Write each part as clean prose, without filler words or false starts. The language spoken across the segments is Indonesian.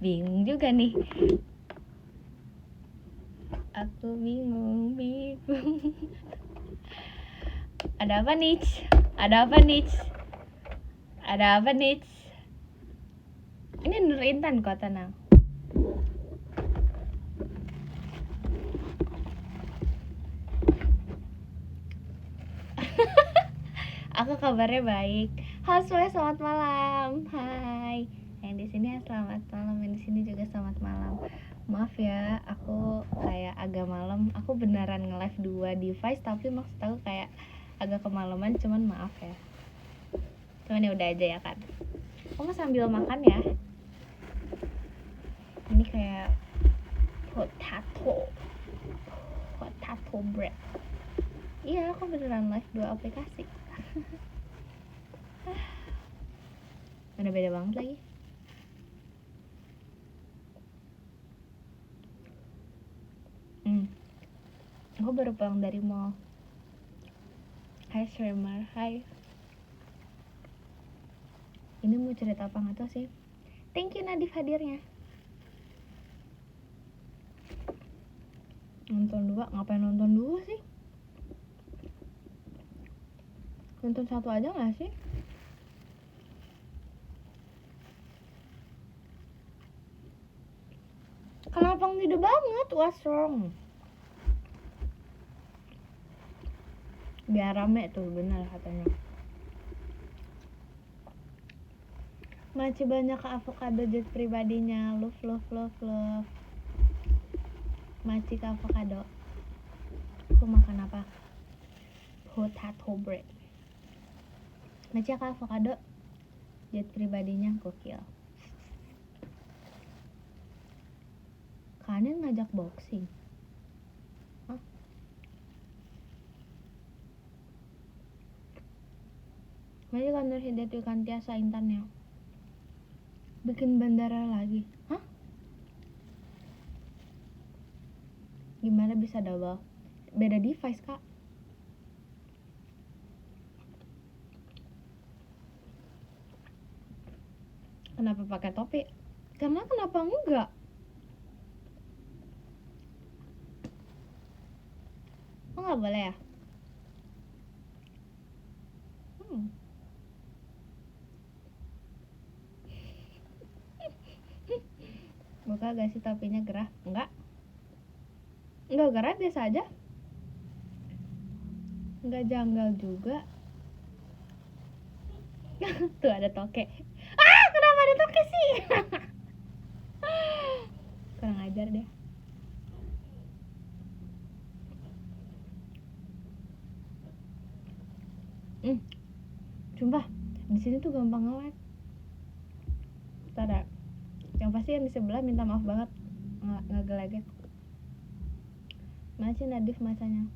Bingung juga nih. Aku bingung. Ada apa nih? Ini Nur Intan kok, tenang. Aku kabarnya baik. Halo semuanya, selamat malam. Hai. Yang di sini selamat malam, yang di sini juga selamat malam. Maaf ya, aku kayak agak malam. Aku beneran nge-live 2 device, tapi maksud aku kayak agak kemalaman, cuman maaf ya. Cuman ya udah aja ya kan. Kamu sambil makan ya. Ini kayak potato bread. Iya, aku beneran live 2 aplikasi. Udah beda banget lagi. Aku baru pulang dari mall. Hai streamer, hai. Ini mau cerita apa nggak tau sih. Thank you Nadif hadirnya. Nonton 2, ngapain nonton 2 sih? Nonton 1 aja nggak sih? Kenapa ngide banget? What's wrong? Biar rame tuh, bener katanya. Masih banyak ke avocado jet pribadinya. Love. Masih ke avocado. Aku makan apa? Potato bread. Masih ke avocado jet pribadinya gokil. Kalian ngajak boxing? Hah? Masih kan Nur Hidayat Kantiasa Intan ya? Bikin bandara lagi. Hah? Gimana bisa double? Beda device kak. Kenapa pakai topi? Karena kenapa enggak? Oh nggak boleh ya? Buka gak sih topinya gerah? Enggak gerah, biasa aja. Enggak janggal juga. Tuh ada toke. Kenapa ada toke sih? Kurang ajar deh. Sumpah, di sini tuh gampang nge-lag. Tada. Yang pasti yang di sebelah minta maaf banget ngegelegek. Masih Nadif macanya.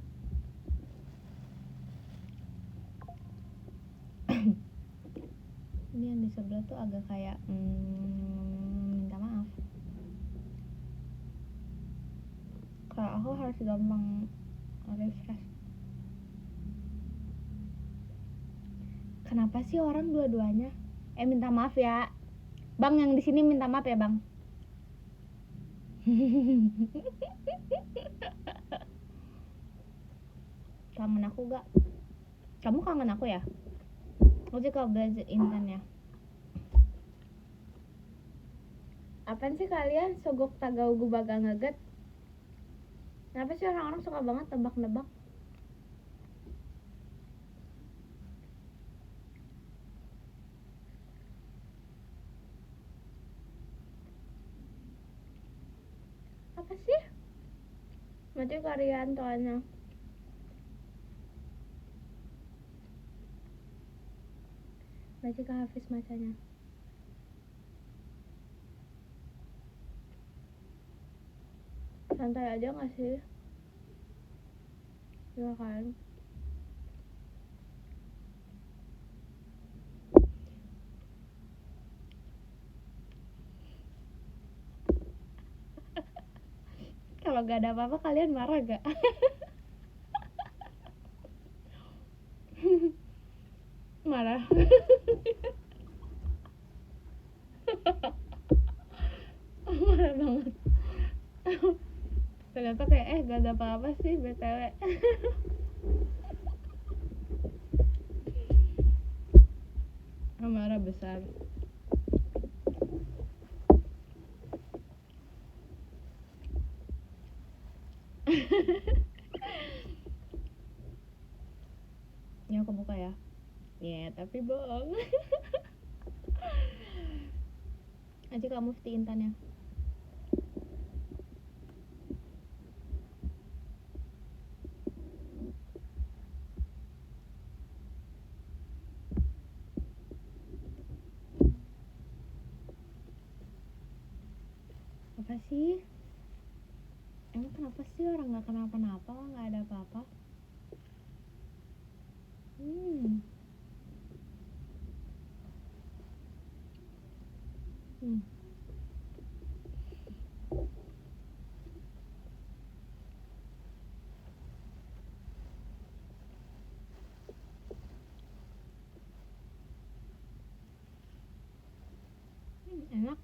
Ini yang di sebelah tuh agak kayak minta maaf. Kalau aku harus gampang refresh. Kenapa sih orang dua-duanya? Minta maaf ya, Bang, yang di sini minta maaf ya, Bang. Kangen aku gak? Kamu kangen aku ya? Oke, kalau belajar Intan ya. Apaan sih kalian sogok tagau gubaga ngeget? Kenapa sih orang-orang suka banget tebak-nebak? Apa sih? Mati Karyantoanya. Baca ke Hafiz macanya. Santai aja gak sih? Ya kan? Kalau gak ada apa-apa kalian marah gak? Marah. apa-apa sih BTW. Amarah besar. Ini aku buka ya. Ya, tapi bohong. Aja kamu mufti Intan ya. Apa sih? Emang kenapa sih orang nggak kenapa-napa, nggak ada apa-apa? Hmm. Enak.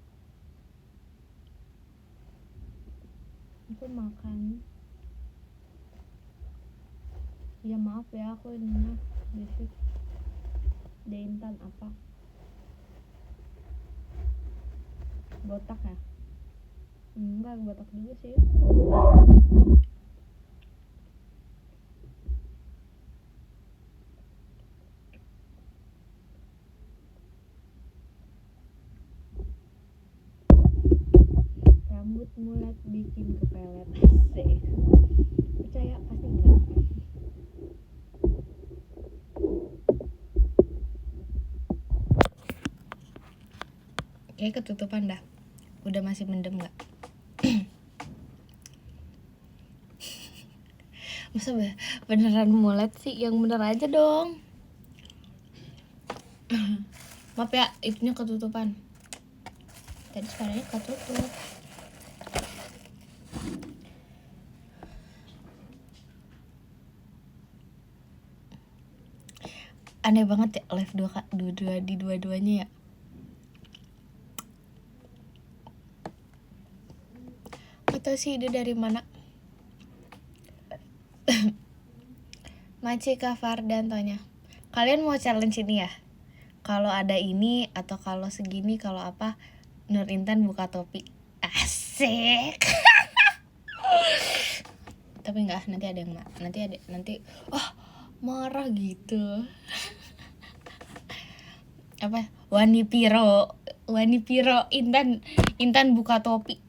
Aku makan. Ya maaf ya, aku ininya basic. Intan apa? Botak ya? Enggak botak juga sih. Rambut mulet bikin kepelet. Asik. Percaya pasti enggak. Kayak ketutupan dah. Udah masih mendem nggak? Masa beneran mulet sih? Yang bener aja dong. Maaf ya, itunya ketutupan. Tadi suaranya ketutup. Aneh banget ya live dua-duanya ya. Atau sih ide dari mana? Maci Kafar dan Tonya. Kalian mau challenge ini ya? Kalau ada ini atau kalau segini, kalau apa, Nur Intan buka topi. Asik. Tapi enggak, nanti ada yang nanti marah gitu. Apa? Wani Piro Intan buka topi.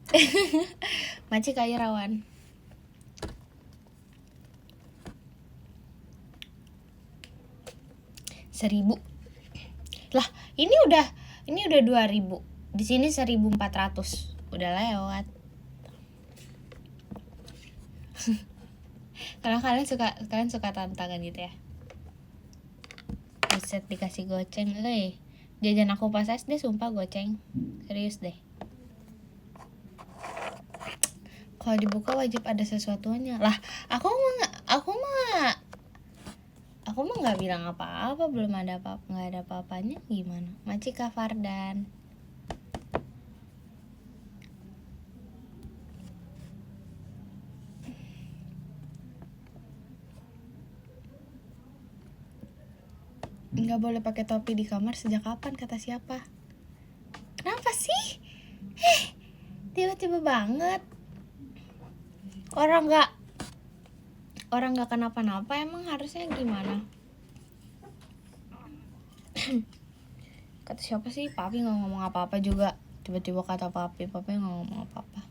Maci kayak rawan. Seribu lah, ini udah 2000, di sini 1400, udah lewat. Karena kalian suka tantangan gitu ya. Buset, dikasih goceng, jajan aku pas SD sumpah goceng, serius deh. Kalau dibuka wajib ada sesuatunya lah. Aku mah nggak bilang apa-apa, belum ada nggak ada apa-apanya. Gimana? Maci Kafardan. Nggak boleh pakai topi di kamar sejak kapan, kata siapa? Kenapa sih? Tiba-tiba banget. Orang nggak kenapa-napa, emang harusnya gimana? Kata siapa sih? Papi nggak ngomong apa-apa juga. Tiba-tiba kata papi nggak ngomong apa-apa.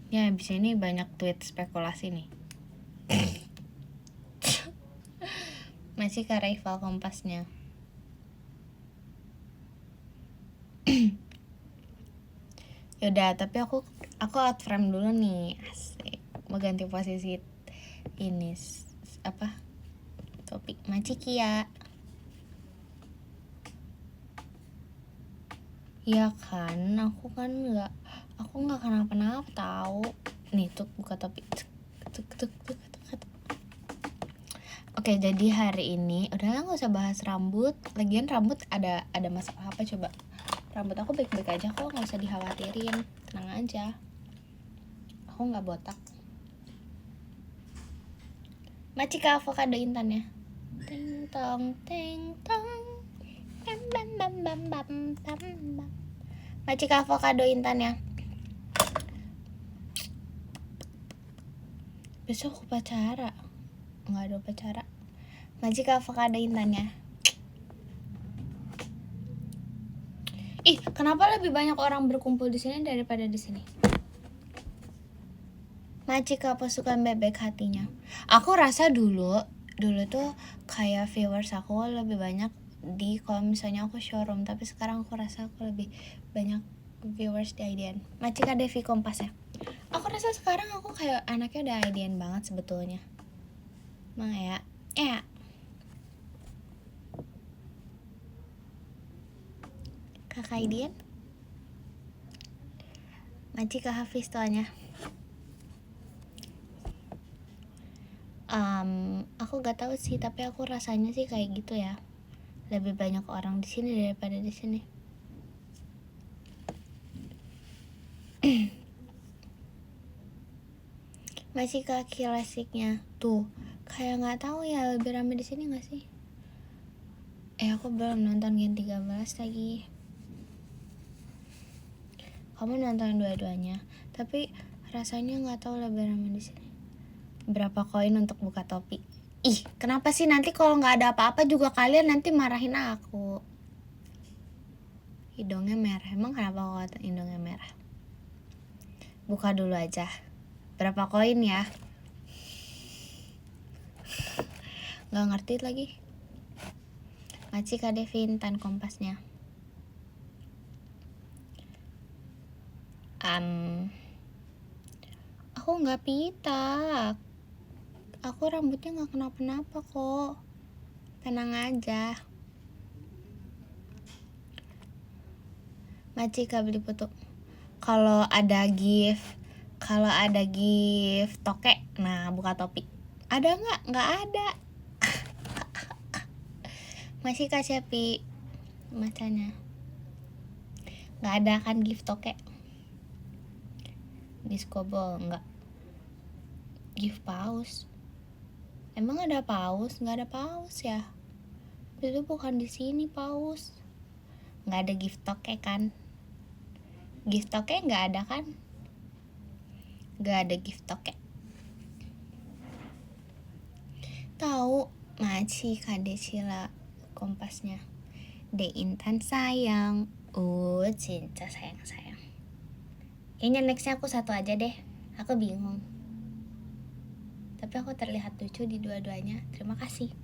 Ya abis ini banyak tweet spekulasi nih. Masih ke rival Kompasnya. Yaudah, tapi aku out frame dulu nih. Asik. Mau ganti posisi ini apa? Topik Maci Kia. Ya kan, aku nggak kenapa-napa tahu. Nih tuh buka topik. Oke, jadi hari ini udahlah nggak usah bahas rambut. Lagian rambut ada masalah apa coba? Rambut aku baik-baik aja kok, nggak usah dikhawatirin, tenang aja. aku nggak botak. Macika avocado Intan ya. Ting tong ting tong. Bam bam bam bam bam bam bam. Macika avocado Intan ya. Besok upacara. Nggak ada upacara. Macika avocado Intan ya. Ih, kenapa lebih banyak orang berkumpul di sini daripada di sini? Macika pasukan bebek hatinya. Aku rasa dulu tuh kayak viewers aku lebih banyak di kalau misalnya aku showroom, tapi sekarang aku rasa aku lebih banyak viewers di IDN. Macika Devi Kompas ya. Aku rasa sekarang aku kayak anaknya udah IDN banget sebetulnya. Emang ya? Ya. Kakak IDN? Macika Hafiz tuanya. Aku gak tahu sih, tapi aku rasanya sih kayak gitu ya. Lebih banyak orang di sini daripada di sini. Masih kaki klasiknya tuh, kayak nggak tahu ya lebih ramai di sini nggak sih? Aku belum nonton Gen 13 lagi. Kamu nonton dua-duanya, tapi rasanya nggak tahu lebih ramai di sini. Berapa koin untuk buka topi? Ih, kenapa sih nanti kalau nggak ada apa-apa juga kalian nanti marahin aku? Hidungnya merah, emang kenapa kok hidungnya merah? Buka dulu aja. Berapa koin ya? Nggak ngerti lagi. Macika Devi Intan Kompasnya. Aku nggak pitak. Aku rambutnya nggak kenapa-napa kok. Tenang aja. Macika beli foto. Kalau ada gift tokek, nah buka topi. Ada nggak? Nggak ada. Masih Kak Cepi macanya. Nggak ada kan gift tokek. Disco ball nggak. Gift paus. Emang ada paus? Nggak ada paus ya? Itu bukan di sini paus. Nggak ada gift tokek kan? Gift tokek nggak ada kan? Nggak ada gift tokek. Tahu Maci Kade Cila Kompasnya. De Intan sayang. Cinta sayang. Kayaknya nextnya aku satu aja deh. Aku bingung. Tapi aku terlihat lucu di dua-duanya. Terima kasih.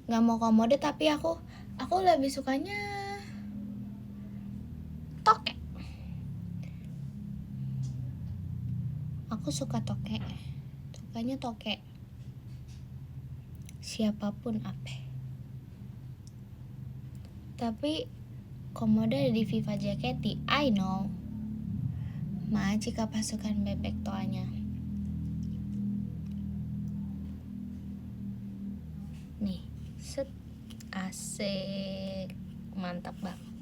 Gak mau komodo tapi aku lebih sukanya tokek. Aku suka tokek. Sukanya tokek. Siapapun apa. Tapi komodo ada di Viva Jaketi. I know. Macika pasukan bebek toanya. Nih, set, asik, mantap banget.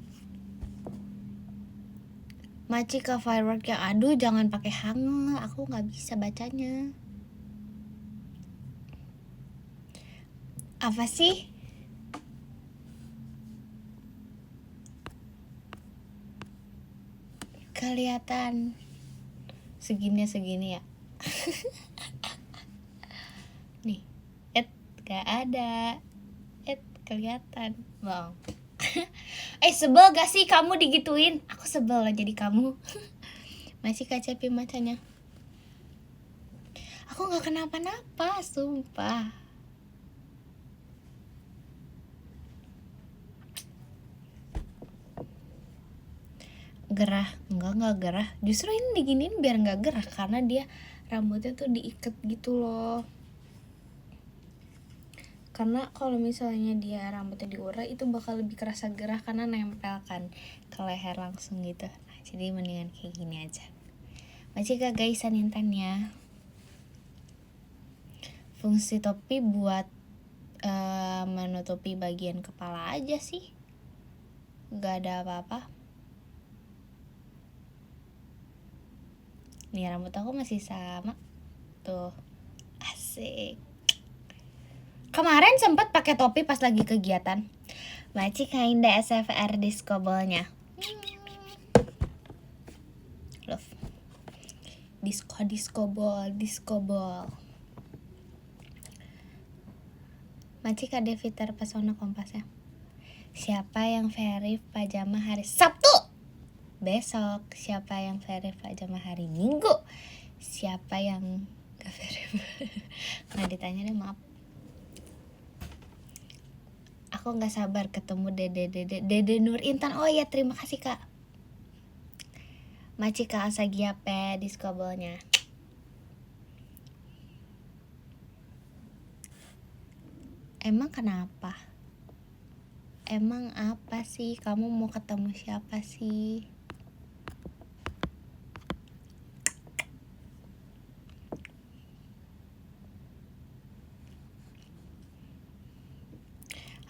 Macika firework yang aduh jangan pakai hangul, aku nggak bisa bacanya. Apa sih? Kelihatan segini ya. Nih, gak ada. Kelihatan, bang. Sebel gak sih kamu digituin? Aku sebel lah jadi kamu. Masih kacepi matanya. Aku gak kenapa-napa, sumpah. Gerah, enggak gerah. Justru ini diginiin biar gak gerah, karena dia rambutnya tuh diikat gitu loh. Karena kalau misalnya dia rambutnya diurai itu bakal lebih kerasa gerah karena nempel kan ke leher langsung gitu. Nah, jadi mendingan kayak gini aja. Macika gaisan Intan ya. Fungsi topi buat menutupi bagian kepala aja sih. Gak ada apa-apa. Nih rambut aku masih sama. Tuh. Asik. Kemarin sempat pakai topi pas lagi kegiatan. Maci kinda SFR disco ball-nya. Love. Disco ball. Maci Kak Devi terpesona Kompas ya. Siapa yang verif pajama hari Sabtu? Besok. Siapa yang verif pajama hari Minggu? Siapa yang gak verif? Nggak ditanya deh, maaf. Aku nggak sabar ketemu Dede Nur Intan. Oh ya, terima kasih Kak. Maci Kak Asagiape disco ball-nya. Emang kenapa? Emang apa sih? Kamu mau ketemu siapa sih?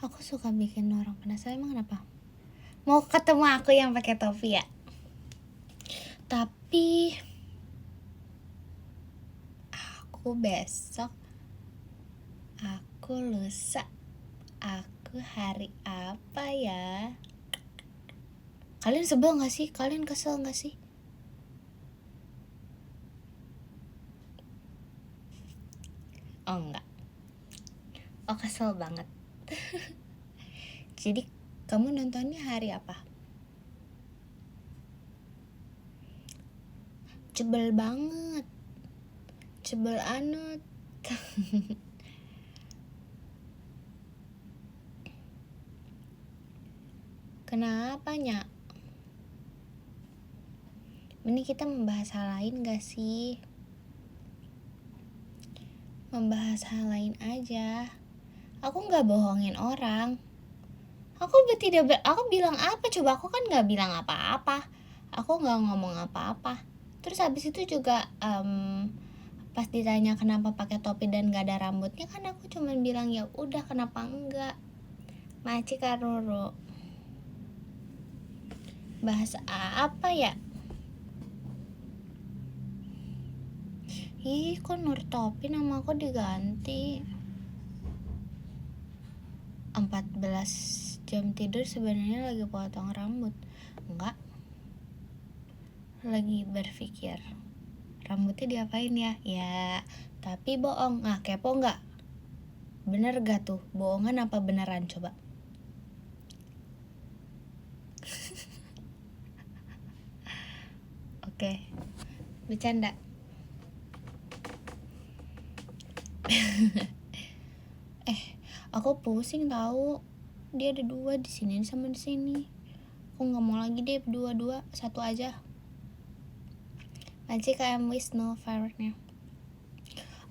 Aku suka bikin orang penasaran. Emang kenapa? Mau ketemu aku yang pakai topi ya? Tapi aku besok, aku lusa, aku hari apa ya? Kalian sebel gak sih? Kalian kesel gak sih? Oh enggak. Oh kesel banget. Jadi kamu nontonnya hari apa? Cebel banget. Cebel anut. Kenapa Nyak? Ini kita membahas hal lain gak sih? Membahas hal lain aja. Aku gak bohongin orang. Aku bilang apa coba? Aku kan gak bilang apa-apa. Aku gak ngomong apa-apa. Terus habis itu juga pas ditanya kenapa pakai topi dan gak ada rambutnya, kan aku cuma bilang ya udah, kenapa enggak. Maci Karoro. Bahas apa ya? Ih, kok Nur Topi nama aku diganti. 14 jam tidur sebenarnya lagi potong rambut. Enggak. Lagi berpikir rambutnya diapain ya? Ya, tapi bohong. Nah, kepo enggak? Bener gak tuh? Bohongan apa beneran coba? Oke. Bercanda. Aku pusing tahu. Dia ada 2 di sini sama di sini. Aku nggak mau lagi deh 2, 1 aja. Maci KM Wisnu favorite-nya.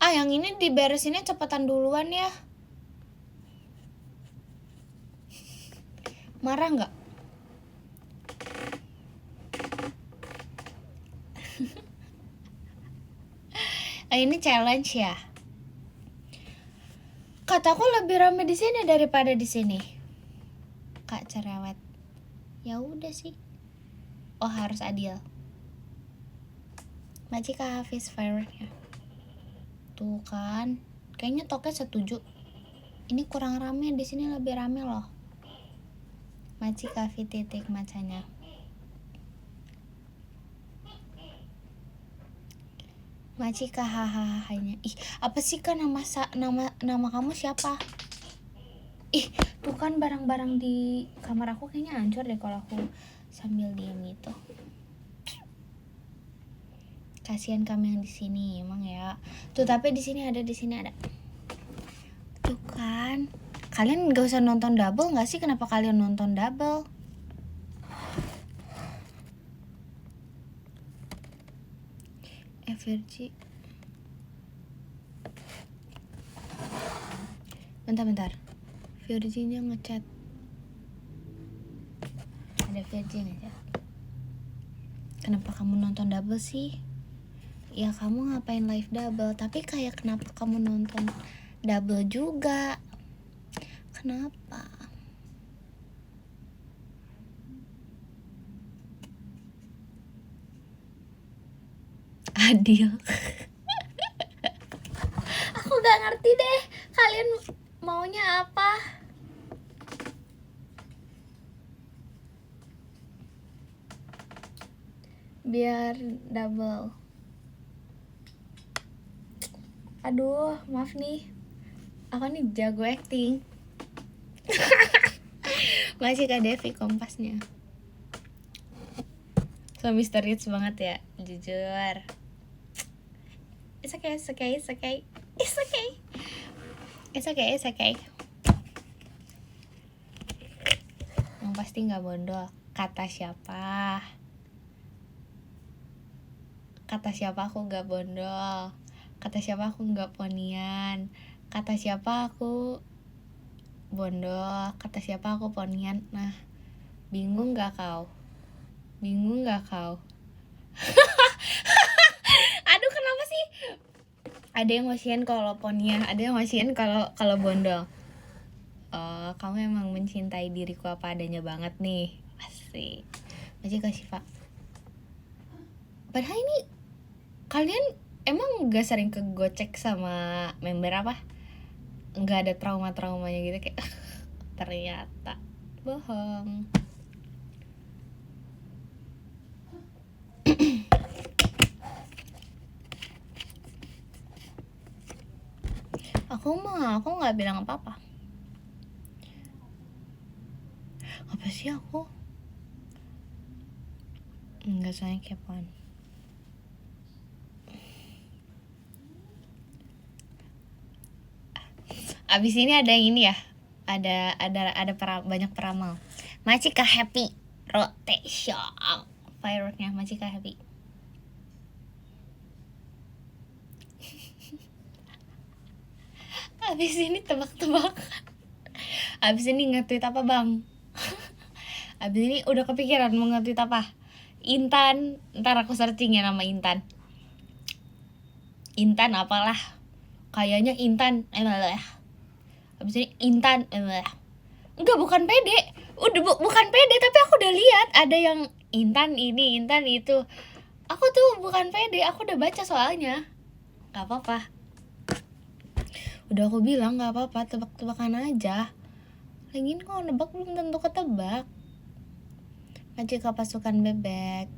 Yang ini diberesinnya cepetan duluan ya. Marah nggak? Ini challenge ya. Kataku lebih rame di sini daripada di sini. Kak cerewet. Ya udah sih. Oh, harus adil. Maci Kak Hafiz favorite-nya. Tuh kan, kayaknya Toke setuju. Ini kurang rame, di sini lebih rame loh. Maci Kavi titik macanya. Maci kahahahanya. Ih, apa sih kan nama kamu siapa? Ih, tuh kan barang-barang di kamar aku kayaknya hancur deh kalau aku sambil diam itu. Kasihan kami yang di sini emang ya. Tuh tapi di sini ada. Tuh kan. Kalian gak usah nonton double gak sih? Kenapa kalian nonton double? Virgi. Bentar. Virginya ngechat. Ada Virgi ngechat. Kenapa kamu nonton double sih? Ya kamu ngapain live double? Tapi kayak kenapa kamu nonton double juga? Kenapa? adil. Aku gak ngerti deh kalian maunya apa. Biar double. Aduh, maaf nih, aku nih jago acting. Masih Kak Devi Kompasnya. So misterius banget ya, jujur. It's okay, it's okay, it's okay. It's okay. It's okay, it's okay. Yang pasti gak bodoh. Kata siapa? Kata siapa aku gak bodoh? Kata siapa aku gak ponian? Kata siapa aku bodoh? Kata siapa aku ponian? Nah, bingung gak kau? Bingung gak kau? Aduh, kenapa sih? Ada yang ngasihin kalau ponian, ada yang ngasihin kalau bondol. Kamu emang mencintai diriku apa adanya banget nih. Asik. Masih kasih Pak. Padahal ini kalian emang gak sering kegocek sama member apa? Gak ada trauma-traumanya gitu kayak ternyata bohong. Aku nggak bilang apa-apa. Apa sih aku? Nggak, soalnya kepoan. Abis ini ada yang ini ya. Ada banyak peramal. Macika happy rotation. Fireworknya Macika happy. Abis ini tebak-tebakan. Abis ini nge-tweet apa bang? Abis ini udah kepikiran mau nge-tweet apa? Intan, ntar aku searching ya nama Intan. Intan apalah? Kayaknya Intan, abis ini Intan, enggak, bukan pede. Udah bukan pede, tapi aku udah lihat ada yang Intan ini, Intan itu. Aku tuh bukan pede, aku udah baca soalnya. Gak apa-apa. Udah aku bilang gak apa-apa, tebak-tebakan aja. Lagian kalau nebak belum tentu ketebak. Macika pasukan bebek.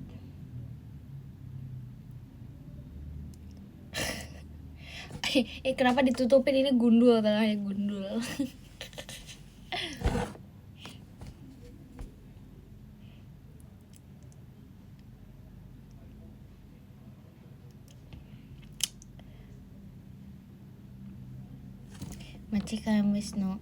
Kenapa ditutupin, ini gundul, tengahnya gundul. Macika Wisnu.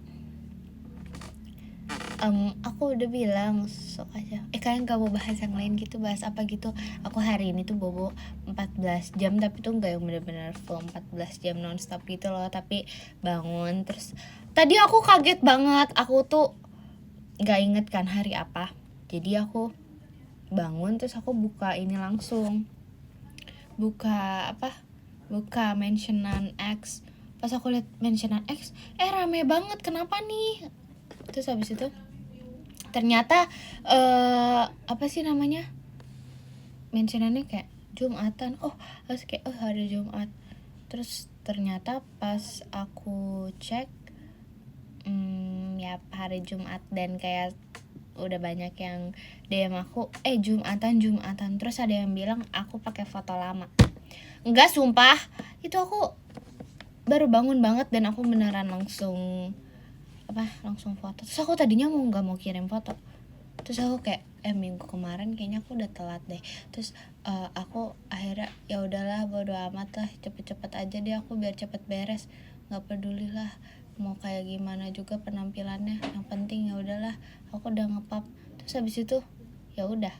Aku udah bilang sok aja. Kalian gak mau bahas yang lain gitu, bahas apa gitu. Aku hari ini tuh bobo 14 jam, tapi tuh gak yang bener-bener full 14 jam nonstop gitu loh. Tapi bangun terus tadi aku kaget banget. Aku tuh gak inget kan hari apa. Jadi aku bangun terus aku buka ini langsung. Buka mentionan X. Pas aku liat mentionan X, rame banget, kenapa nih? Terus habis itu ternyata apa sih namanya, mentionannya kayak Jumatan. Terus kayak hari Jumat. Terus ternyata pas aku cek ya hari Jumat, dan kayak udah banyak yang DM aku Jumatan. Terus ada yang bilang aku pakai foto lama. Enggak, sumpah itu aku baru bangun banget dan aku beneran langsung foto. Terus aku tadinya nggak mau kirim foto. Terus aku kayak minggu kemarin kayaknya aku udah telat deh. Terus aku akhirnya ya udahlah, bodo amat lah, cepet-cepet aja deh aku biar cepet beres. Nggak peduli lah mau kayak gimana juga penampilannya. Yang penting ya udahlah, aku udah nge-pub. Terus habis itu ya udah.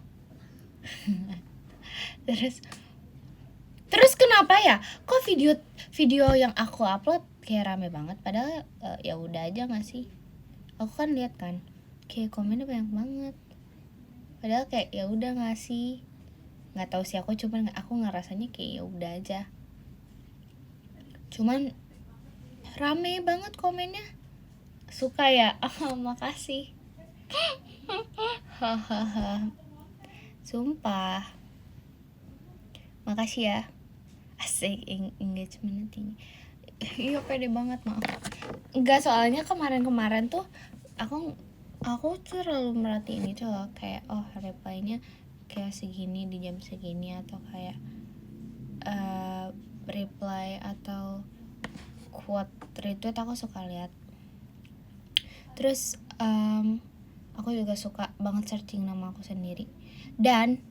Terus kenapa ya? Kok video yang aku upload kayak rame banget, padahal ya udah aja nggak sih? Aku kan lihat kan, kayak komennya banyak banget. Padahal kayak ya udah nggak sih? Nggak tahu sih, aku ngerasanya kayak ya udah aja. Cuman rame banget komennya. Suka ya? Makasih. Hahaha. Sumpah. Makasih ya. Asik, engagement tinggi. Iya pede banget, maaf. Enggak, soalnya kemarin tuh aku tuh terlalu merhatiin itu loh, kayak oh reply-nya kayak segini di jam segini, atau kayak reply atau quote retweet aku suka lihat. Terus aku juga suka banget searching nama aku sendiri. Dan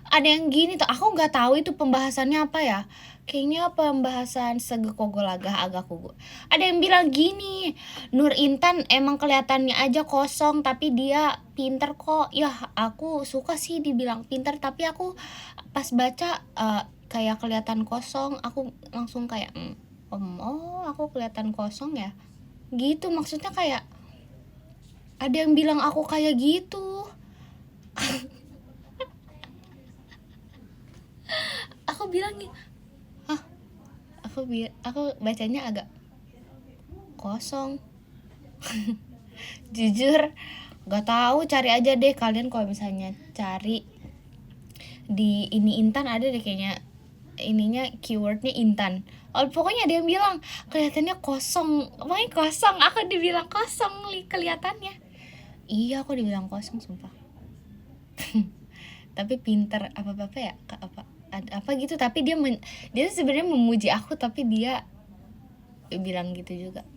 ada yang gini tuh, aku nggak tahu itu pembahasannya apa ya, kayaknya pembahasan segekogolaga agak kugu. Ada yang bilang gini, Nur Intan emang kelihatannya aja kosong tapi dia pinter kok. Ya aku suka sih dibilang pinter, tapi aku pas baca kayak kelihatan kosong, aku langsung kayak oh aku kelihatan kosong ya gitu. Maksudnya kayak ada yang bilang aku kayak gitu. Aku bilang aku bacanya agak kosong. Jujur gak tahu, cari aja deh kalian kalau misalnya cari di ini Intan, ada deh kayaknya ininya, keywordnya Intan. Oh, pokoknya ada yang bilang kelihatannya kosong, pokoknya kosong. Aku dibilang kosong kelihatannya. Iya, aku dibilang kosong sumpah. Tapi pinter apa ya, apa gitu. Tapi dia sebenarnya memuji aku, tapi dia bilang gitu juga,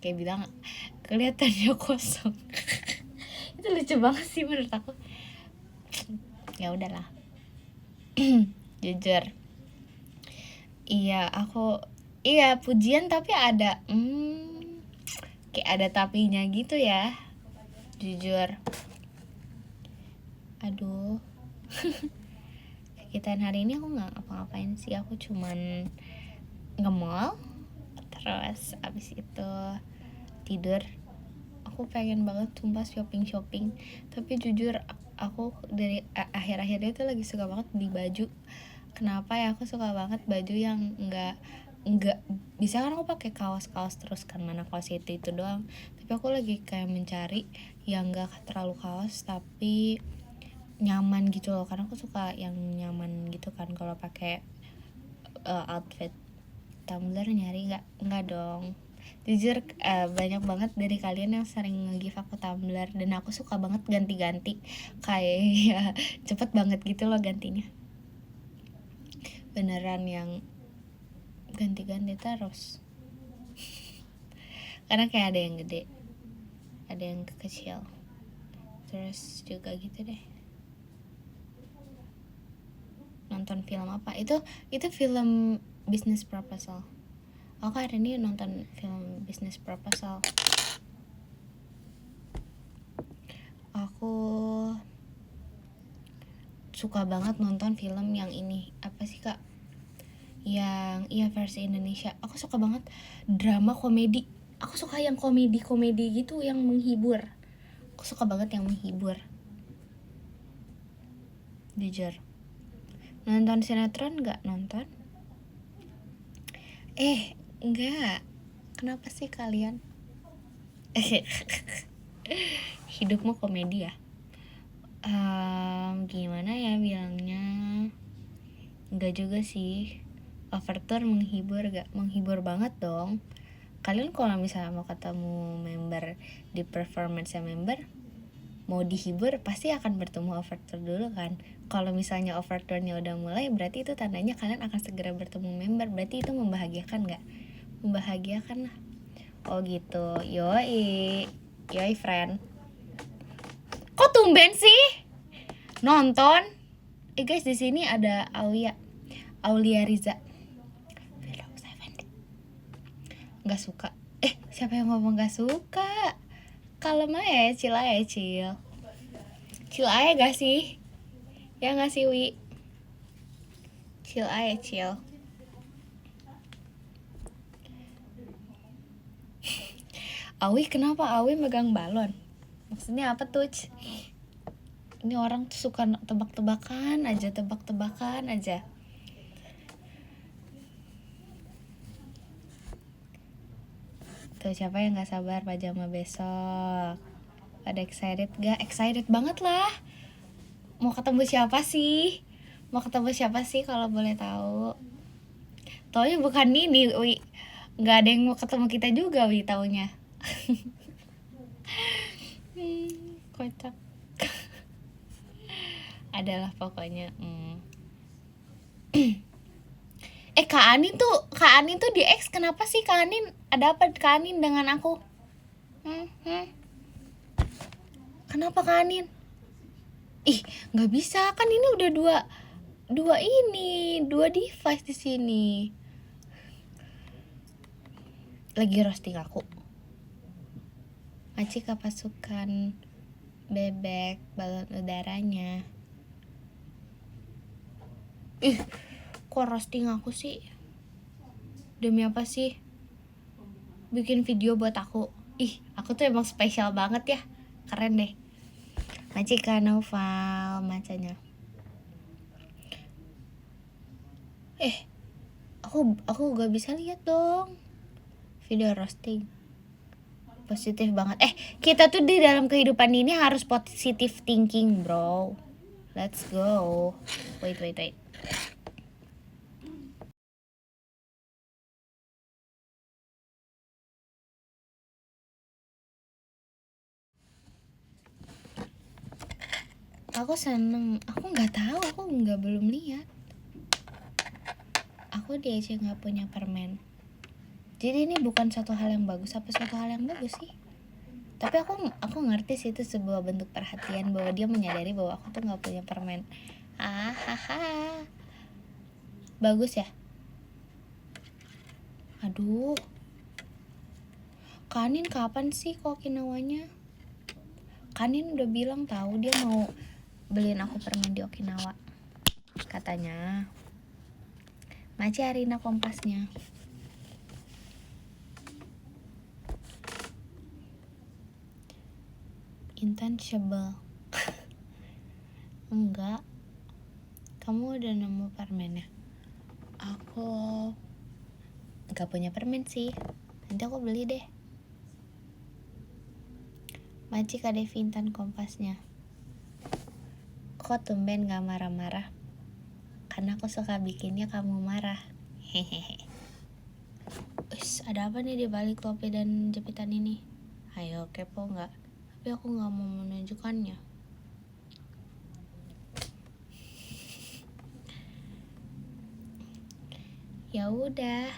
kayak bilang kelihatannya kosong. Itu lucu banget sih menurut aku. Ya udahlah. Jujur iya pujian, tapi ada kayak ada tapinya gitu ya, jujur. Aduh. Kegiatan hari ini aku nggak ngapa-ngapain sih, aku cuman nge-mall, terus abis itu tidur. Aku pengen banget sumpah shopping, tapi jujur aku dari akhir-akhirnya itu lagi suka banget beli baju. Kenapa ya, aku suka banget baju yang enggak bisa kan aku pakai kaos terus kan, mana kaos itu doang. Tapi aku lagi kayak mencari yang enggak terlalu kaos tapi nyaman gitu loh, karena aku suka yang nyaman gitu kan kalau pakai outfit. Tumblr nyari enggak dong. Jujur banyak banget dari kalian yang sering nge-give aku Tumblr, dan aku suka banget ganti-ganti, kayak ya cepet banget gitu loh gantinya, beneran yang ganti-ganti terus. Karena kayak ada yang gede, ada yang kecil, terus juga gitu deh. Nonton film apa itu film Business Proposal. Aku hari ini nonton film Business Proposal. Aku suka banget nonton film yang ini, apa sih kak, yang versi Indonesia. Aku suka banget drama komedi. Aku suka yang komedi gitu, yang menghibur. Aku suka banget yang menghibur, jujur. Nonton sinetron nggak? Nonton? Enggak. Kenapa sih kalian? Hidupmu komedi ya? Gimana ya bilangnya? Enggak juga sih. Overture menghibur gak? Menghibur banget dong. Kalian kalau misalnya mau ketemu member di performance member, mau dihibur pasti akan bertemu overture dulu kan. Kalau misalnya overture-nya udah mulai, berarti itu tandanya kalian akan segera bertemu member. Berarti itu membahagiakan gak? Membahagiakan lah. Oh gitu. Yoi friend. Kok tumben sih nonton? Guys, di sini ada Aulia Riza. Nggak suka. Siapa yang ngomong nggak suka? Kalem aja, chill aja, chill aja gak sih? Ya nggak sih Wi? Chill aja, chill. Awi, kenapa Awi megang balon? Maksudnya apa tuh? Ini orang tuh suka tebak-tebakan aja. Tuh, siapa yang gak sabar pajama besok? Ada excited gak? Excited banget lah. Mau ketemu siapa sih? Mau ketemu siapa sih kalau boleh tahu? Taunya bukan ini, Wi. Nggak ada yang mau ketemu kita juga, Wi, taunya. Kocak. Adalah pokoknya. Kak Anin tuh di X kenapa sih Kak Anin? Ada apa Kak Anin dengan aku? Kenapa Kak Anin? Ih, nggak bisa kan ini udah dua device di sini. Lagi roasting aku. Maci kepasukan bebek balon udaranya. Ih, kok roasting aku sih? Demi apa sih? Bikin video buat aku. Ih, aku tuh emang spesial banget ya. Keren deh. Maci Noval macanya. Aku gak bisa lihat dong video roasting. Positif banget. Kita tuh di dalam kehidupan ini harus positive thinking, bro. Let's go. Wait. Aku seneng. Aku nggak tahu. Aku belum lihat. Aku di aja nggak punya permen. Jadi ini bukan satu hal yang bagus. Apa suatu hal yang bagus sih? Tapi aku ngerti sih itu sebuah bentuk perhatian bahwa dia menyadari bahwa aku tuh nggak punya permen. Hahaha. Bagus ya. Aduh. Kanin kapan sih ke Okinawanya? Kanin udah bilang tahu dia mau beliin aku permen di Okinawa. Katanya. Maci Arina kompasnya. Intangible. Enggak. Kamu udah nemu permennya? Aku gak punya permen sih. Nanti aku beli deh. Maci Kade Intan kompasnya. Kok tumben gak marah-marah? Karena aku suka bikinnya kamu marah. Hehehe. Wis, ada apa nih di balik topi dan jepitan ini? Ayo kepo nggak? Tapi aku nggak mau menunjukkannya. Ya udah.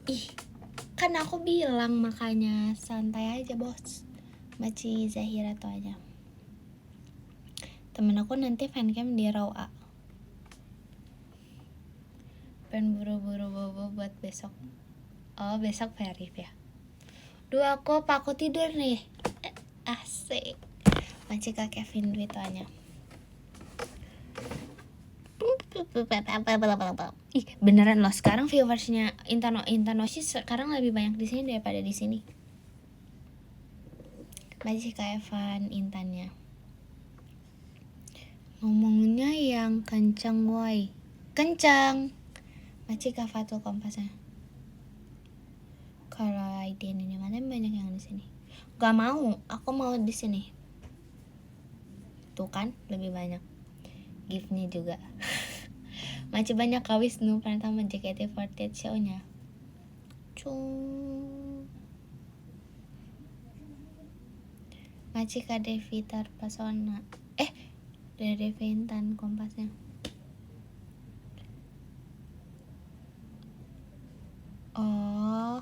Ih, kan aku bilang makanya santai aja bos. Maci Zahira tuh aja. Temen aku nanti fancam di Raw A. Pengen buru-buru bobo buat besok. Oh, besok verif ya. Duh, aku tidur nih. Asik. Maci Kak Kevin duitanya. Ih, beneran loh, sekarang viewersnya Intanoshi sekarang lebih banyak di sini daripada di sini. Maci Kak Evan Intannya. Ngomongnya yang kencang woi. Kencang. Maci Kak Fatul kompasnya. Kalau ID ini mana banyak yang di sini. Gak mau, aku mau di sini. Tuh kan, lebih banyak. Gift-nya juga. Maci banyak Kak Wisnu pertama JKT48 show-nya. Maci Kak Devi Tarpasona. Dari Devi Intan kompasnya. Oh.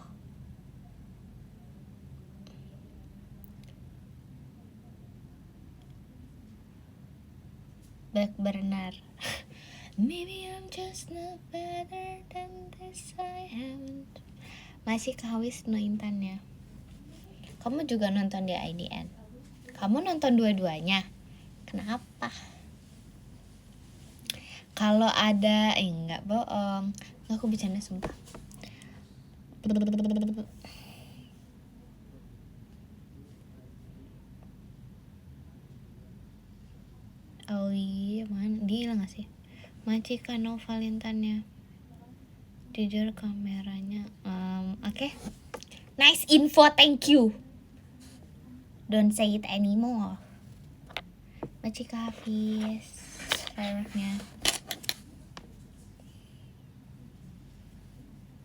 Back burner. Maybe I'm just not better than this, I haven't. Masih Kak Wisnu Intannya. Kamu juga nonton di IDN? Kamu nonton dua-duanya? Kenapa? Kalau ada, enggak bohong. Aku bercanda sumpah. Oh iya, mana? Dia hilang gak sih? Maci Kano Valentannya. Jujur kameranya. Oke. Nice info, thank you. Don't say it anymore. Macika Hafiz fireworknya.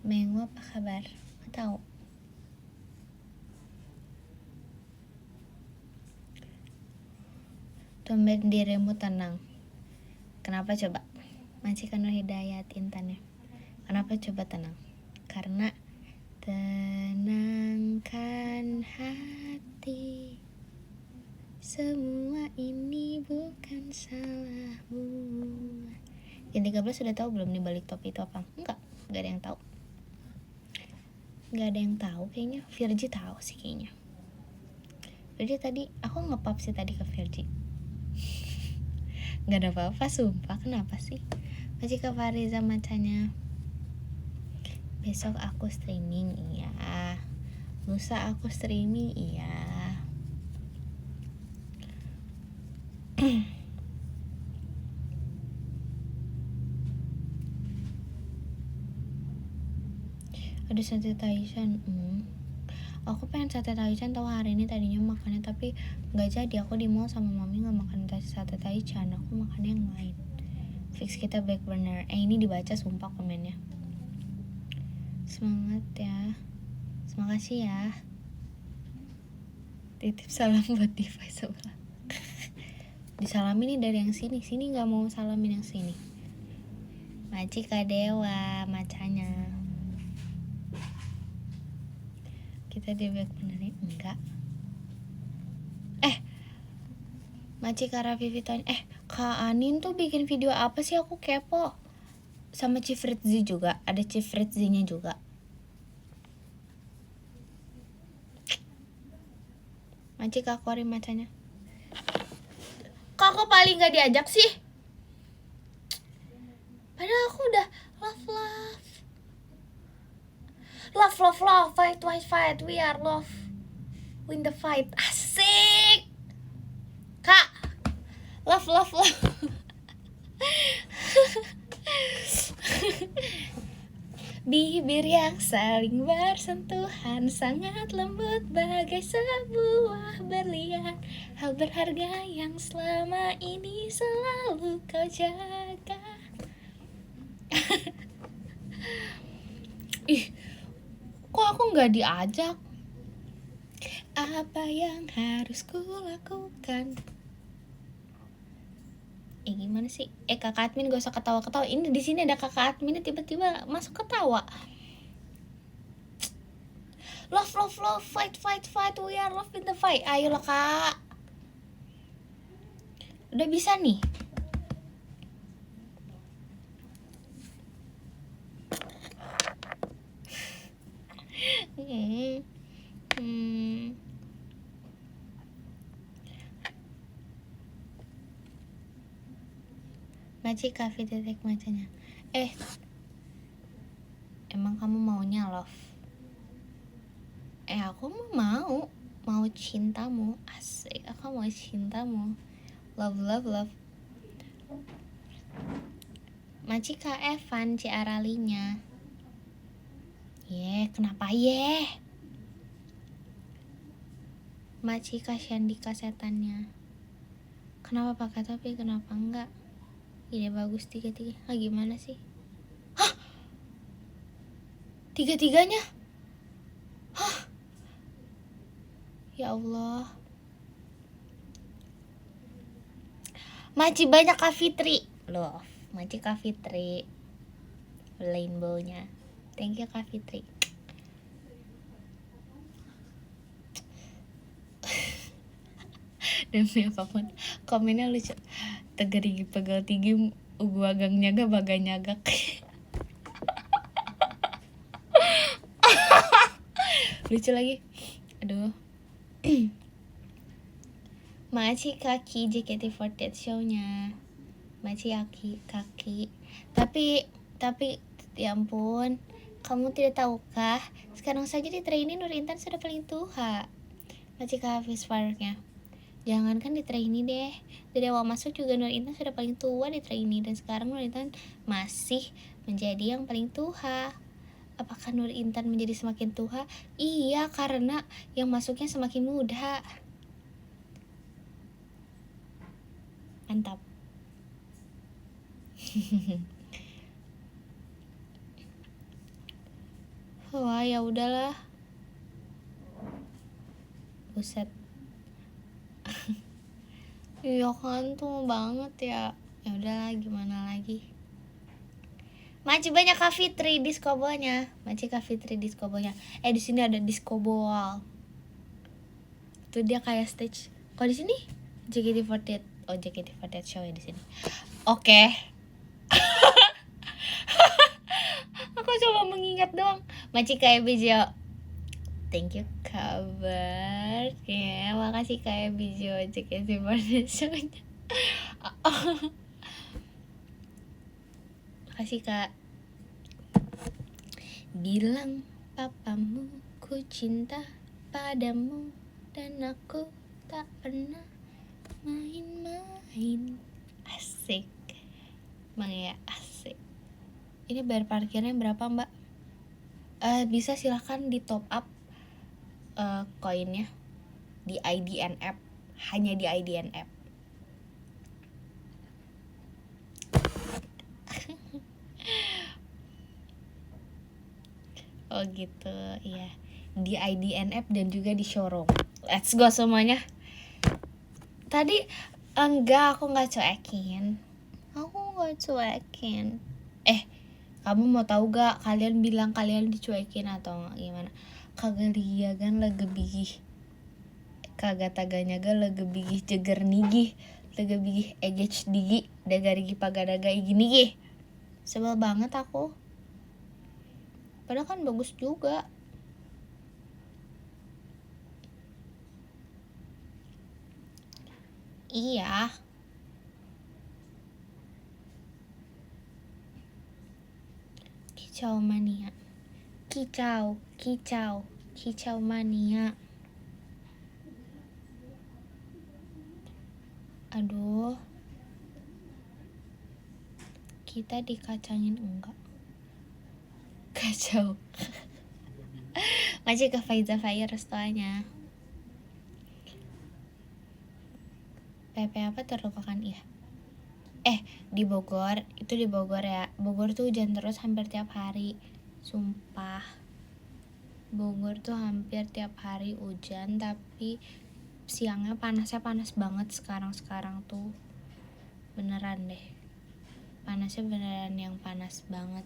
Mengu apa kabar? Nggak tahu. Tumben dirimu tenang. Kenapa coba? Macika Nur Hidayat Intan ya. Kenapa coba tenang? Karena tenangkan hati, semua ini bukan salahmu. Yang 13 sudah tahu belum nih balik top itu apa? Enggak ada yang tahu. Enggak ada yang tahu kayaknya. Virgi tahu sih kayaknya. Virgi tadi aku nge-pop sih tadi ke Virgi. Enggak ada apa-apa sumpah. Kenapa sih? Macika Fariza macanya. Besok aku streaming, iya. Lusa aku streaming, iya. Ada sate taichan. Aku pengen sate taichan tahu hari ini tadinya makannya tapi nggak jadi. Aku di mall sama mami nggak makan sate taichan. Aku makannya yang lain. Fix kita back burner. Ini dibaca sumpah komennya. Semangat ya. Terima kasih ya. Titip salam buat Diva sebelah. Disalamin nih dari yang sini. Sini nggak mau salamin yang sini. Macika Dewa macanya. Kita di back benerin enggak. Macika Raffi Viton. Kak Anin tuh bikin video apa sih, aku kepo. Sama Chief Ritzy juga. Ada Chief Ritzy-nya juga. Macika Kori macanya. Kok aku paling gak diajak sih? Padahal aku udah love, fight, we are love, win the fight, asik, Kak, love, bibir yang saling bersentuhan sangat lembut bagai sebuah berlian, hal berharga yang selama ini selalu kau jaga. Kok aku nggak diajak? Apa yang harus ku lakukan? Gimana sih? Kakak admin gak usah ketawa-ketawa. Ini di sini ada kakak admin tiba-tiba masuk ketawa. Love, fight, we are love in the fight. Ayolah kak. Udah bisa nih. Macika titik macanya. Emang kamu maunya love? Aku mau cintamu. Asik, aku mau cintamu. Love. Macika Evan Ciaralinya. Kenapa Macika Shandika setannya. Kenapa pakai topi, kenapa enggak? Ide bagus tiga-tiga. Gimana sih? Hah? Tiga-tiganya? Hah? Ya Allah. Maci banyak Kak Fitri. Loh, Maci Kak Fitri. Rainbow-nya. Thank you Kak Fitri. Demi apapun komennya lucu. Tegerigi pegal tinggi ugu agang nyaga baga nyagak. Lucu lagi. Aduh. Maci kaki JKT48 show-nya. Maci kaki. Tapi ya ampun, kamu tidak tahukah? Sekarang saja di trainee Nur Intan sudah paling tua. Maci Hafiz Faruknya. Jangankan di trainee deh, dari awal masuk juga Nur Intan sudah paling tua di trainee, dan sekarang Nur Intan masih menjadi yang paling tua. Apakah Nur Intan menjadi semakin tua? Iya, karena yang masuknya semakin muda. Mantap. Wah, ya udahlah. Buset. Iya kan, tuh banget ya. Ya udahlah, gimana lagi. Maci banyak Kak Fitri diskobolnya. Maci Kak Fitri diskobolnya. Di sini ada disco ball. Tuh dia kayak stage. Kok di sini? JKT48. Oh, JKT48 show ya di sini. Oke. Aku coba mengingat doang. Maci kayak Bijo. Thank you kabar. Ya, makasih kayak Bijo JKT48 show-nya. Makasih Kak. Bilang papamu ku cinta padamu dan aku tak pernah main-main. Asik. Bang ya, asik. Ini bayar parkirnya berapa mbak? Bisa silahkan di top up koinnya di IDN app. Hanya di IDN app. Oh gitu, iya. Di IDN app dan juga di showroom. Let's go semuanya. Tadi enggak, aku nggak cuekin. Kamu mau tahu gak? Kalian bilang kalian dicuekin atau gimana? Kagak liya kan lagebigih. Kagak taganya ga lagebigih jeger nigih. Lagebigih egech digi. Dagarigi pagadaga igini gih. Sebel banget aku. Padahal kan bagus juga. Iya. Kicau mania. Kicau mania. Aduh. Kita dikacangin enggak? Kacau. Masih ke Faiza Fire restorannya. PP apa terlupakan iya. Di Bogor, itu di Bogor ya. Bogor tuh hujan terus hampir tiap hari. Sumpah. Bogor tuh hampir tiap hari hujan, tapi siangnya panasnya panas banget sekarang tuh. Beneran deh. Panasnya beneran yang panas banget.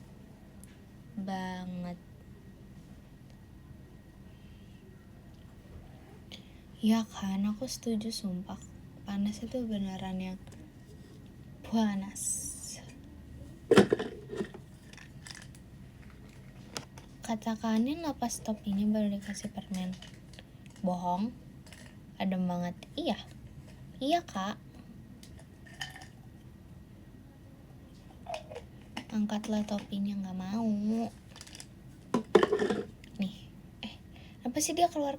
Ya kan, aku setuju sumpah. Panas itu beneran yang panas. Katakannya lapas top ini baru dikasih permen. Bohong. Adem banget. Iya kak. Angkatlah topinya, nggak mau. Nih. Apa sih dia keluar?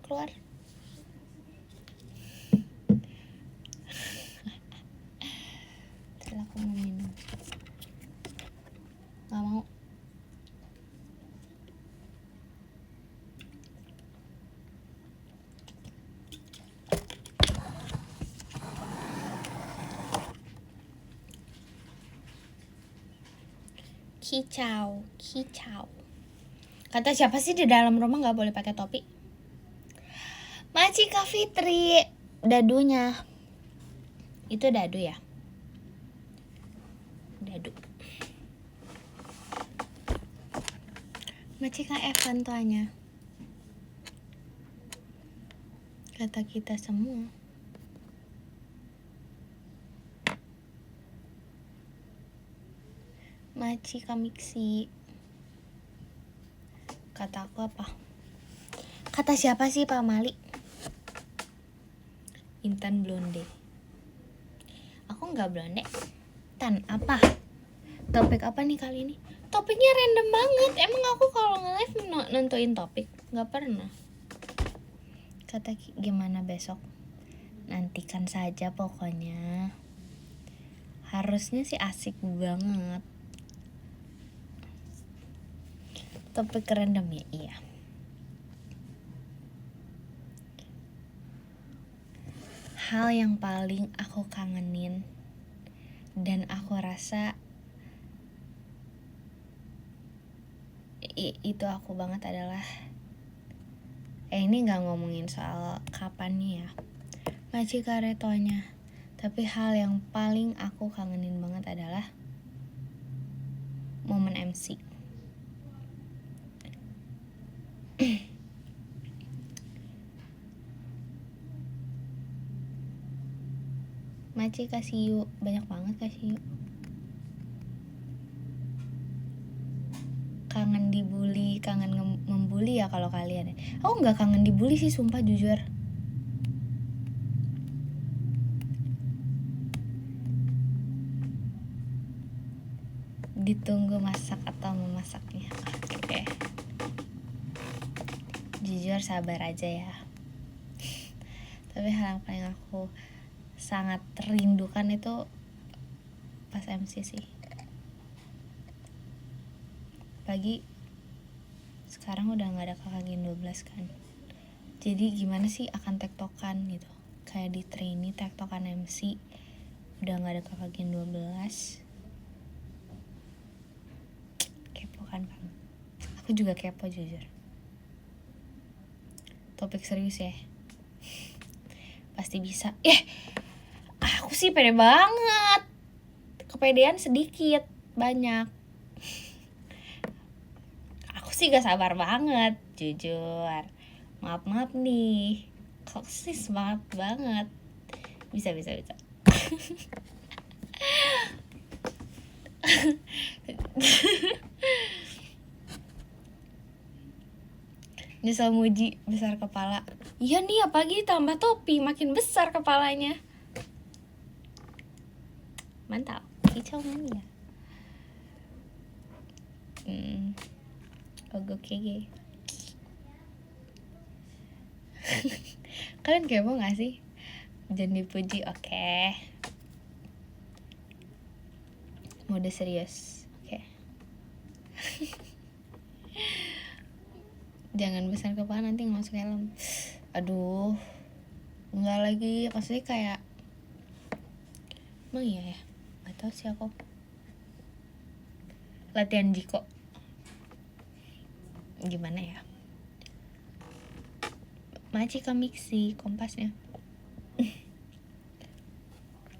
Setelah aku mau minum. Nggak mau. Kicau. Kata siapa sih di dalam rumah nggak boleh pakai topi? Maci Kak Fitri, dadunya. Itu dadu ya? Dadu. Maci Kak Evan tuanya. Kata kita semua. Maci Kamiksi. Kata aku apa? Kata siapa sih Pak Mali? Intan blonde. Aku nggak blonde. Tan apa? Topik apa nih kali ini? Topiknya random banget. Emang aku kalau nge-live nentuin topik? Nggak pernah. Kata gimana besok? Nantikan saja pokoknya. Harusnya sih asik banget. Topik random ya? Iya. Hal yang paling aku kangenin Dan aku rasa itu aku banget adalah ini gak ngomongin soal kapannya ya, Maci Karetonya, tapi hal yang paling aku kangenin banget adalah momen MC. Maci kasih yuk, banyak banget kasih yuk. Kangen dibully, kangen membuli ya kalau kalian ya. Aku nggak kangen dibully sih, sumpah jujur. Ditunggu masak atau memasaknya. Oke. Jujur sabar aja ya. Tapi hal yang paling aku sangat rindukan itu pas MC sih. Pagi sekarang udah gak ada kakak Gen 12 kan. Jadi gimana sih akan tektokan gitu. Kayak di trainee tektokan MC. Udah gak ada kakak Gen 12. Kepo kan Bang. Aku juga kepo jujur. Topik serius ya. Pasti bisa. Aku sih pede banget. Kepedean sedikit, banyak. Aku sih gak sabar banget, jujur. Maaf nih. Kok sih semangat banget. Bisa. Nyesel muji besar kepala. Iya nih, apalagi tambah topi makin besar kepalanya. Mantap, kicau mania. Ogo kege. Kalian kepo gak sih? Jangan dipuji, oke. Mode serius, oke. Jangan besar kepala nanti gak masuk helm. Aduh, enggak lagi, maksudnya kayak emang iya ya, gak tau sih aku. Latihan jiko gimana ya. Maci Kamiksi kompasnya.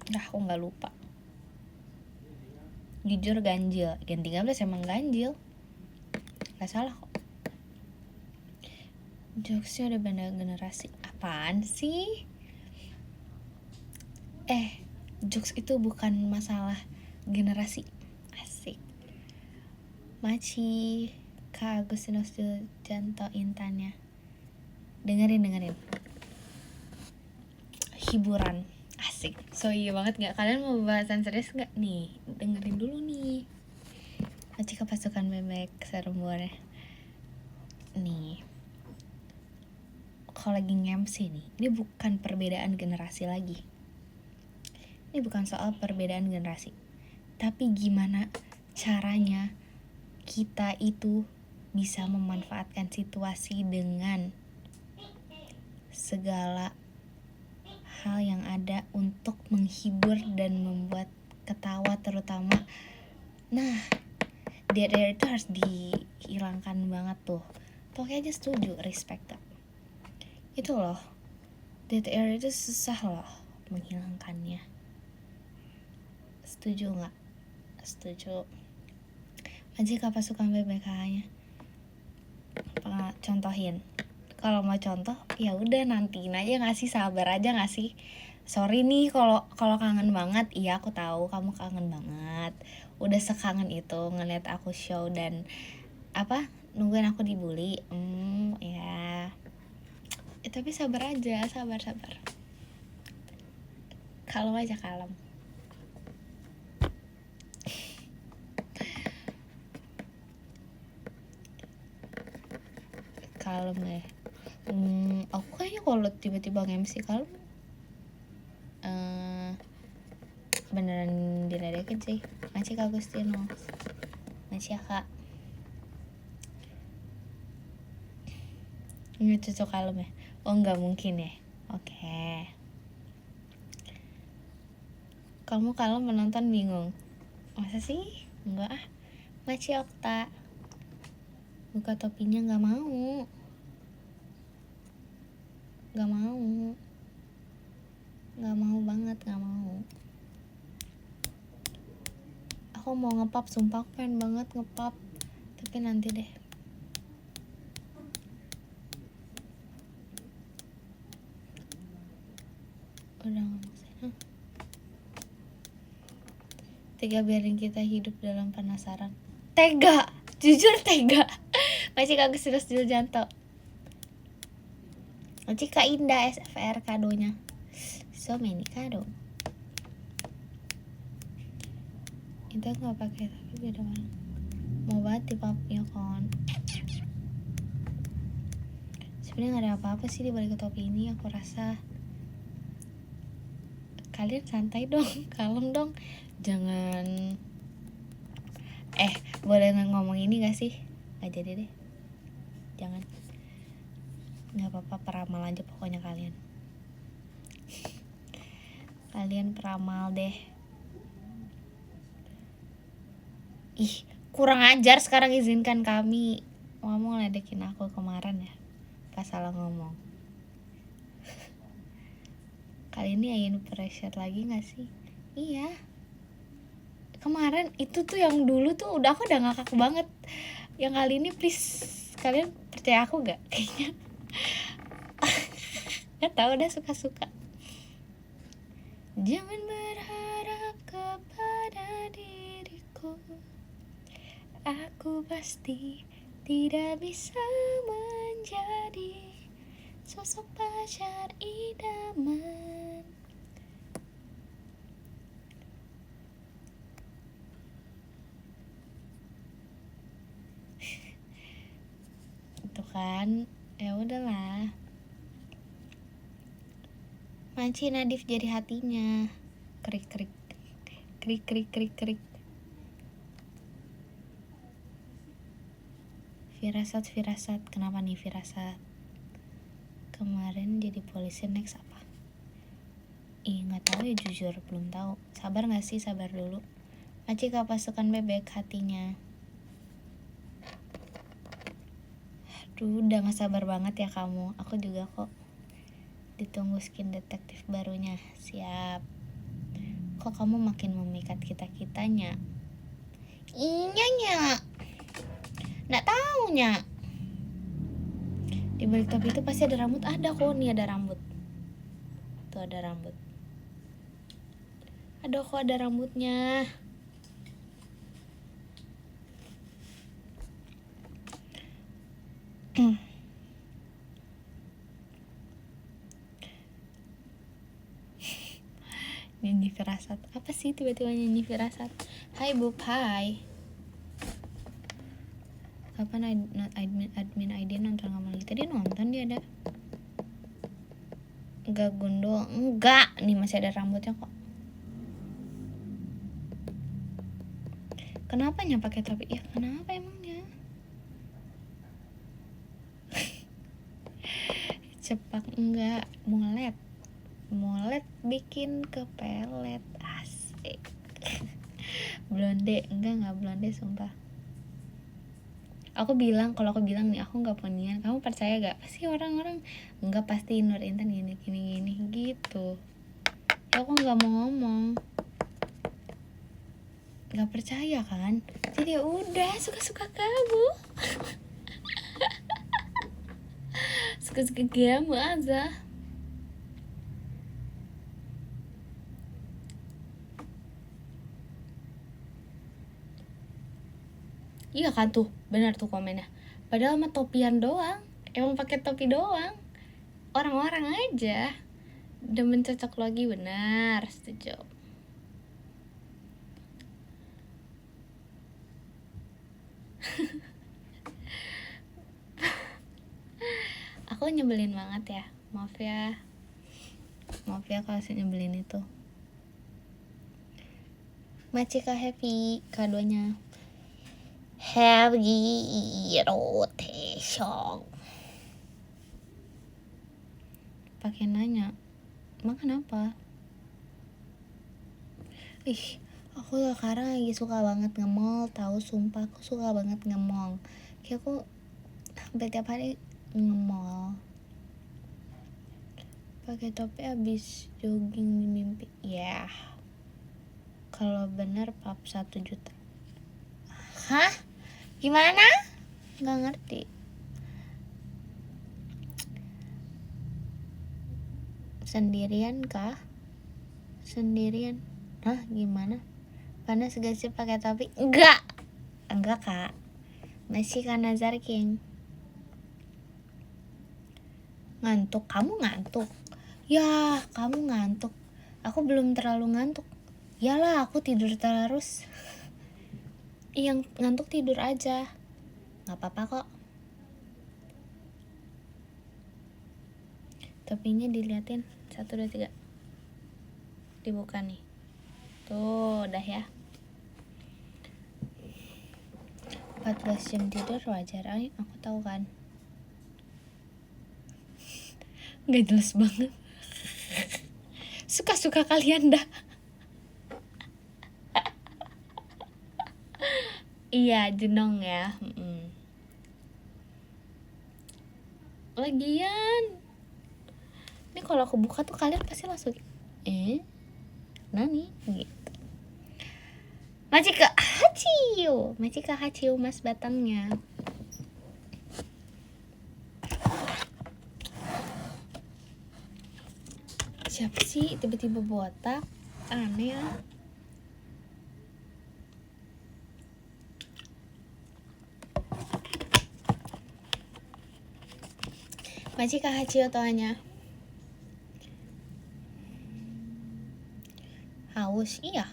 Aku gak lupa. Jujur ganjil. Gen 13 emang ganjil, gak salah kok. Jokesnya udah beda generasi. Apaan sih? Jokes itu bukan masalah generasi. Asik. Maci Kak Agustinus Janto Intannya. Dengerin hiburan. Asik. So iya banget gak? Kalian mau bahasan serius gak? Nih, dengerin dulu nih. Maci ke pasukan bebek serembuannya. Nih, kalau lagi nge-MC nih, ini bukan perbedaan generasi lagi. Ini bukan soal perbedaan generasi, tapi gimana caranya kita itu bisa memanfaatkan situasi dengan segala hal yang ada untuk menghibur dan membuat ketawa terutama. Nah, dead air itu harus dihilangkan banget tuh. Pokoknya aja setuju, respect gak? Itu loh, dead air itu susah loh menghilangkannya. Setuju gak? Setuju. Jika pasukan BBK-nya contohin. Kalau mau contoh ya udah nantiin aja nggak sih, sabar aja nggak sih. Sorry nih kalau kangen banget. Iya aku tahu kamu kangen banget. Udah sekangen itu ngeliat aku show dan nungguin aku dibully. Ya. Tapi sabar aja, sabar. Kalem aja, kalem. Kalem deh. Aku kayaknya kalau tiba-tiba nge-MC kalem beneran diledekin sih. Maci Kak Agustinus. Maci ya Kak. Nggak cocok kalem ya? Oh nggak mungkin ya? Oke. Kamu kalau menonton bingung. Masa sih? Enggak ah. Maci Okta. Buka topinya gak mau. Gak mau. Gak mau banget, gak mau. Aku mau ngepap, sumpah aku pengen banget ngepap. Tapi nanti deh. Udah gak maksudnya. Tega biarin kita hidup dalam penasaran. Tega, jujur tega. Masih kagak serius dulu janto. Masih Kak Indah SFR kadonya. So many kado. Itu nggak pakai tapi beda warna. Mau banget di pap ya kan. Sebenarnya nggak ada apa-apa sih di balik topi ini. Aku rasa kalian santai dong, kalem dong. Jangan. Boleh ngomong ini gak sih? Gak jadi deh. Jangan. Gak apa-apa, peramal aja pokoknya kalian. Kalian peramal deh. Ih, kurang ajar sekarang, izinkan kami. Kamu ngeledekin aku kemarin ya, pas salah ngomong. Kali ini ayin pressure lagi gak sih? Iya. Kemarin itu tuh yang dulu tuh aku udah ngakak banget. Yang kali ini please kalian percaya aku gak? Kayaknya gak tau, udah suka-suka. Jangan berharap kepada diriku. Aku pasti tidak bisa menjadi sosok pacar idaman. Itu kan, ya udahlah. Manci Nadif jadi hatinya. Krik krik krik krik krik krik. Firasat, kenapa nih firasat? Kemarin jadi polisi, next apa? Nggak tahu ya, jujur belum tahu. Sabar nggak sih? Sabar dulu. Maci pasukan bebek hatinya. Aduh, udah gak sabar banget ya kamu. Aku juga kok. Ditunggu skin detektif barunya. Siap. Kok kamu makin memikat kita-kitanya? Iya. Nggak taunya. Di balik topi itu pasti ada rambut. Ada kok, nih ada rambut. Tuh ada rambut. Ada kok, ada rambutnya. Nyanyi firasat. Apa sih tiba-tiba nyanyi firasat? Hai Bub, hai. Kapan admin ID nonton kamu lagi? Tadi nonton dia ada. Enggak gundul, enggak. Nih masih ada rambutnya kok. Kenapa pakai topi? Ya kenapa emangnya? Cepak enggak, molet bikin kepelet. Asik. Blonde, enggak blonde sumpah. Aku bilang, kalau aku bilang nih aku nggak ponian, kamu percaya gak? Pasti orang-orang nggak, pasti Nur Intan gini gitu. Ya aku nggak mau ngomong, nggak percaya kan? Jadi udah suka-suka kamu. Suka-suka kamu aja. Iya kan tuh, benar tuh komennya. Padahal mah topian doang, emang pakai topi doang. Orang-orang aja demen cocok logi, benar, setuju. Aku nyebelin banget ya, maaf ya kalau saya nyebelin itu. Macika happy kadonya. Heavy rotation. Pakai nanya, emang kenapa? Ih, aku sekarang lagi suka banget nge-mall, tahu, sumpah aku suka banget nge-mall. Kayak aku hampir tiap hari nge-mall. Pakai topi abis jogging di mimpi. Ya. Kalau bener pap 1 juta. Hah? Gimana? Nggak ngerti. Sendirian kah? Sendirian? Hah, gimana? Panas gak sih pakai topi? Enggak kak. Masih kan Nazar King. Ngantuk? Kamu ngantuk? Ya, kamu ngantuk. Aku belum terlalu ngantuk. Yalah, aku tidur terus. Yang ngantuk tidur aja. Gak apa-apa kok. Topinya diliatin. 1, 2, 3. Dibuka nih. Tuh, udah ya. 14 jam tidur wajar. Aku tahu kan. Gak jelas banget. Suka-suka kalian dah. Iya, jenong ya. Lagian ini kalau aku buka tuh kalian pasti langsung nani gitu. Machika hachiu mas batangnya. Siapa sih tiba-tiba botak? Aneh ya. Machika hachiu toanya. Haus, iya.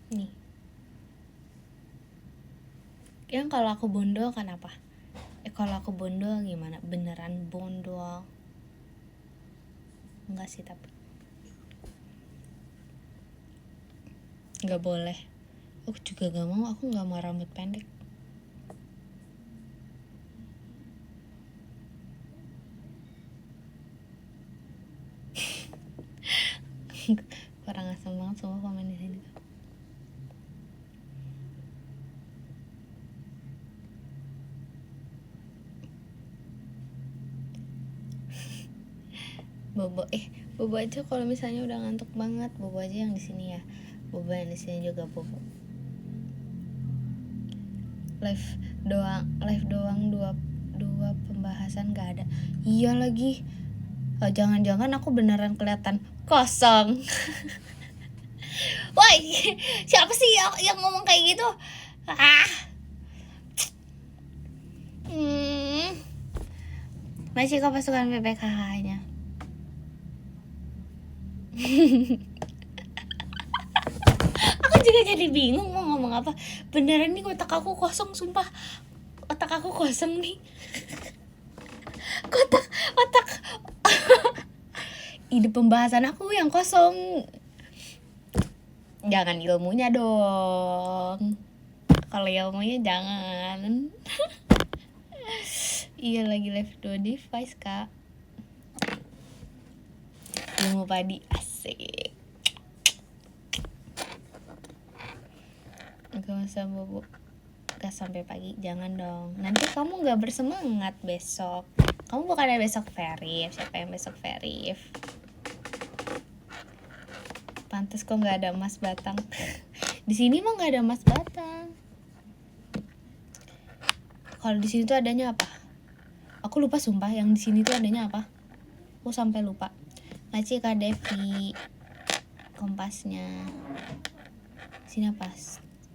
Nih. Yang kalau aku bondol kan apa? Kalau aku bondol gimana? Beneran bondol? Enggak sih tapi. Enggak boleh. Aku juga gak mau, aku gak mau rambut pendek. Kurang asem banget semua komen di sini. Bobo aja kalau misalnya udah ngantuk banget, bobo aja yang di sini ya. Bobo yang di sini juga bobo. Live doang dua pembahasan gak ada. Iya lagi. Jangan-jangan aku beneran kelihatan kosong. Woi, siapa sih yang ngomong kayak gitu? Masih kau pasukan PPKH-nya. Aku juga jadi bingung mau ngomong apa. Beneran nih otak aku kosong, sumpah. Otak aku kosong nih. Otak ide pembahasan aku yang kosong. Jangan ilmunya dong. Kalau ilmunya jangan. Iya lagi live 2 device kak. Ilmu padi asik. Gak usah bobo. Gak sampai pagi, jangan dong. Nanti kamu gak bersemangat besok. Kamu bukannya besok verif. Siapa yang besok verif? Pantes kok gak ada emas batang. Di sini mah gak ada emas batang. Kalau di sini tuh adanya apa? Aku lupa sumpah, yang di sini tuh adanya apa? Aku sampai lupa. Maci Kak Devi. Kompasnya. Sini apa?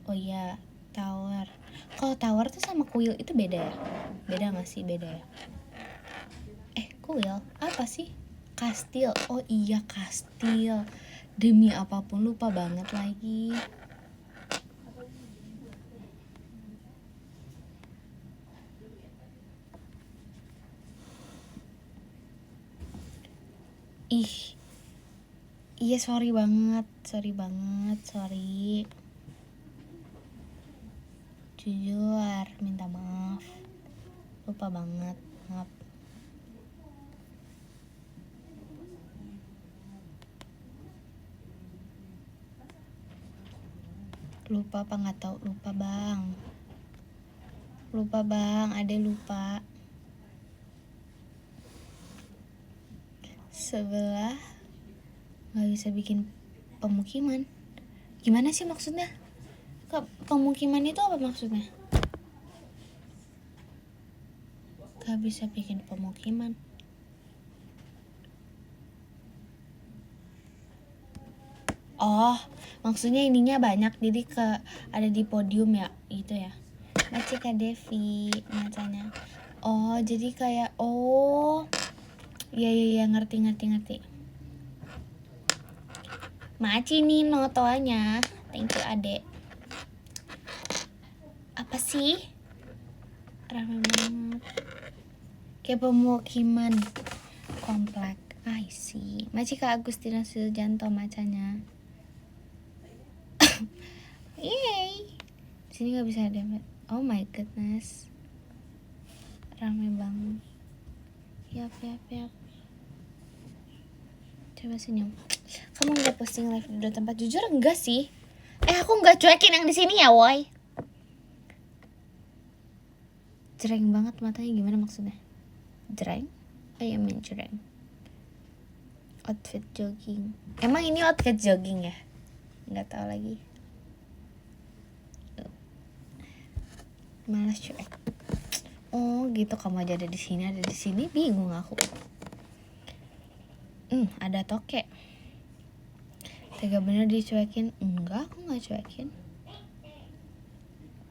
Oh iya, tower. Kalau tower tuh sama kuil itu beda ya? Beda gak sih? Beda ya? Kuil? Apa sih? Kastil. Oh iya, kastil. Demi apapun lupa banget lagi. Iya sorry banget. Jujur, minta maaf. lupa banget, maaf. Lupa apa nggak tahu? Lupa bang, ade lupa. Sebelah nggak bisa bikin pemukiman. Gimana sih maksudnya? Pemukiman itu apa maksudnya? Gak bisa bikin pemukiman. Oh, maksudnya ininya banyak, jadi ada di podium ya, gitu ya. Baca Kak Devi macanya. Oh, jadi kayak iya ngerti. Maci nih notoanya. Thank you adek. Apa sih? Ramai banget. Kayak pemukiman komplek. I see. Maci Kak Agustina Sujanto macanya. Yay. Di sini nggak bisa ada. Oh my goodness. Ramai banget. Yap. Coba senyum. Kamu nggak posting live di dua tempat? Jujur enggak sih. Aku nggak cuekin yang di sini ya, woi. Jereng banget matanya, gimana maksudnya? Jereng? I mean jereng. Outfit jogging. Emang ini outfit jogging ya? Nggak tahu lagi. Malas cuek. Oh gitu, kamu aja ada di sini, bingung aku. Ada toke. Tega bener dicuekin. Enggak, aku nggak cuekin.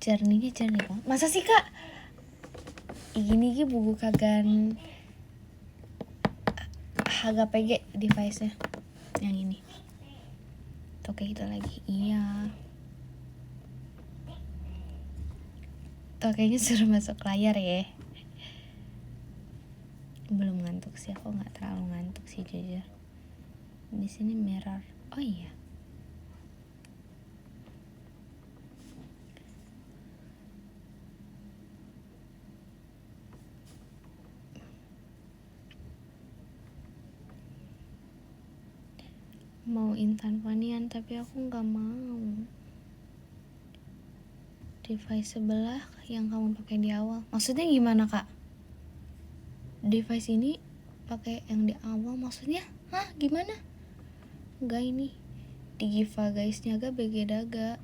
Jernih banget. Masa sih Kak? Gini buku kagan HGPG device-nya. Yang ini. Toke itu lagi. Iya. Tokenya suruh masuk layar ya. Belum ngantuk sih, aku nggak terlalu ngantuk sih jujur. Di sini mirror. Oh iya. Mau Intan Fanian tapi aku nggak mau. Device sebelah yang kamu pakai di awal. Maksudnya gimana Kak? Device ini pakai yang di awal maksudnya? Hah, gimana? Enggak ini. Digiva guysnya agak BG daga.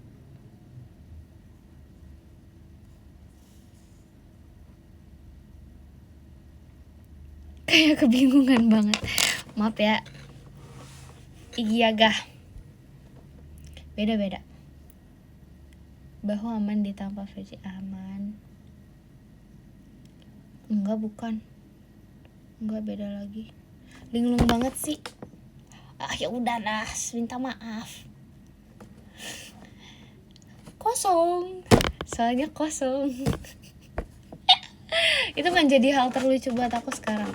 Kayak kebingungan banget. Maaf ya. Igiaga. Beda. Bahu aman ditanpa VC aman. Enggak, bukan. Enggak, beda lagi. Linglung banget sih. Ya udah dah, minta maaf. Kosong. Soalnya kosong. Itu menjadi hal terlucu buat aku sekarang.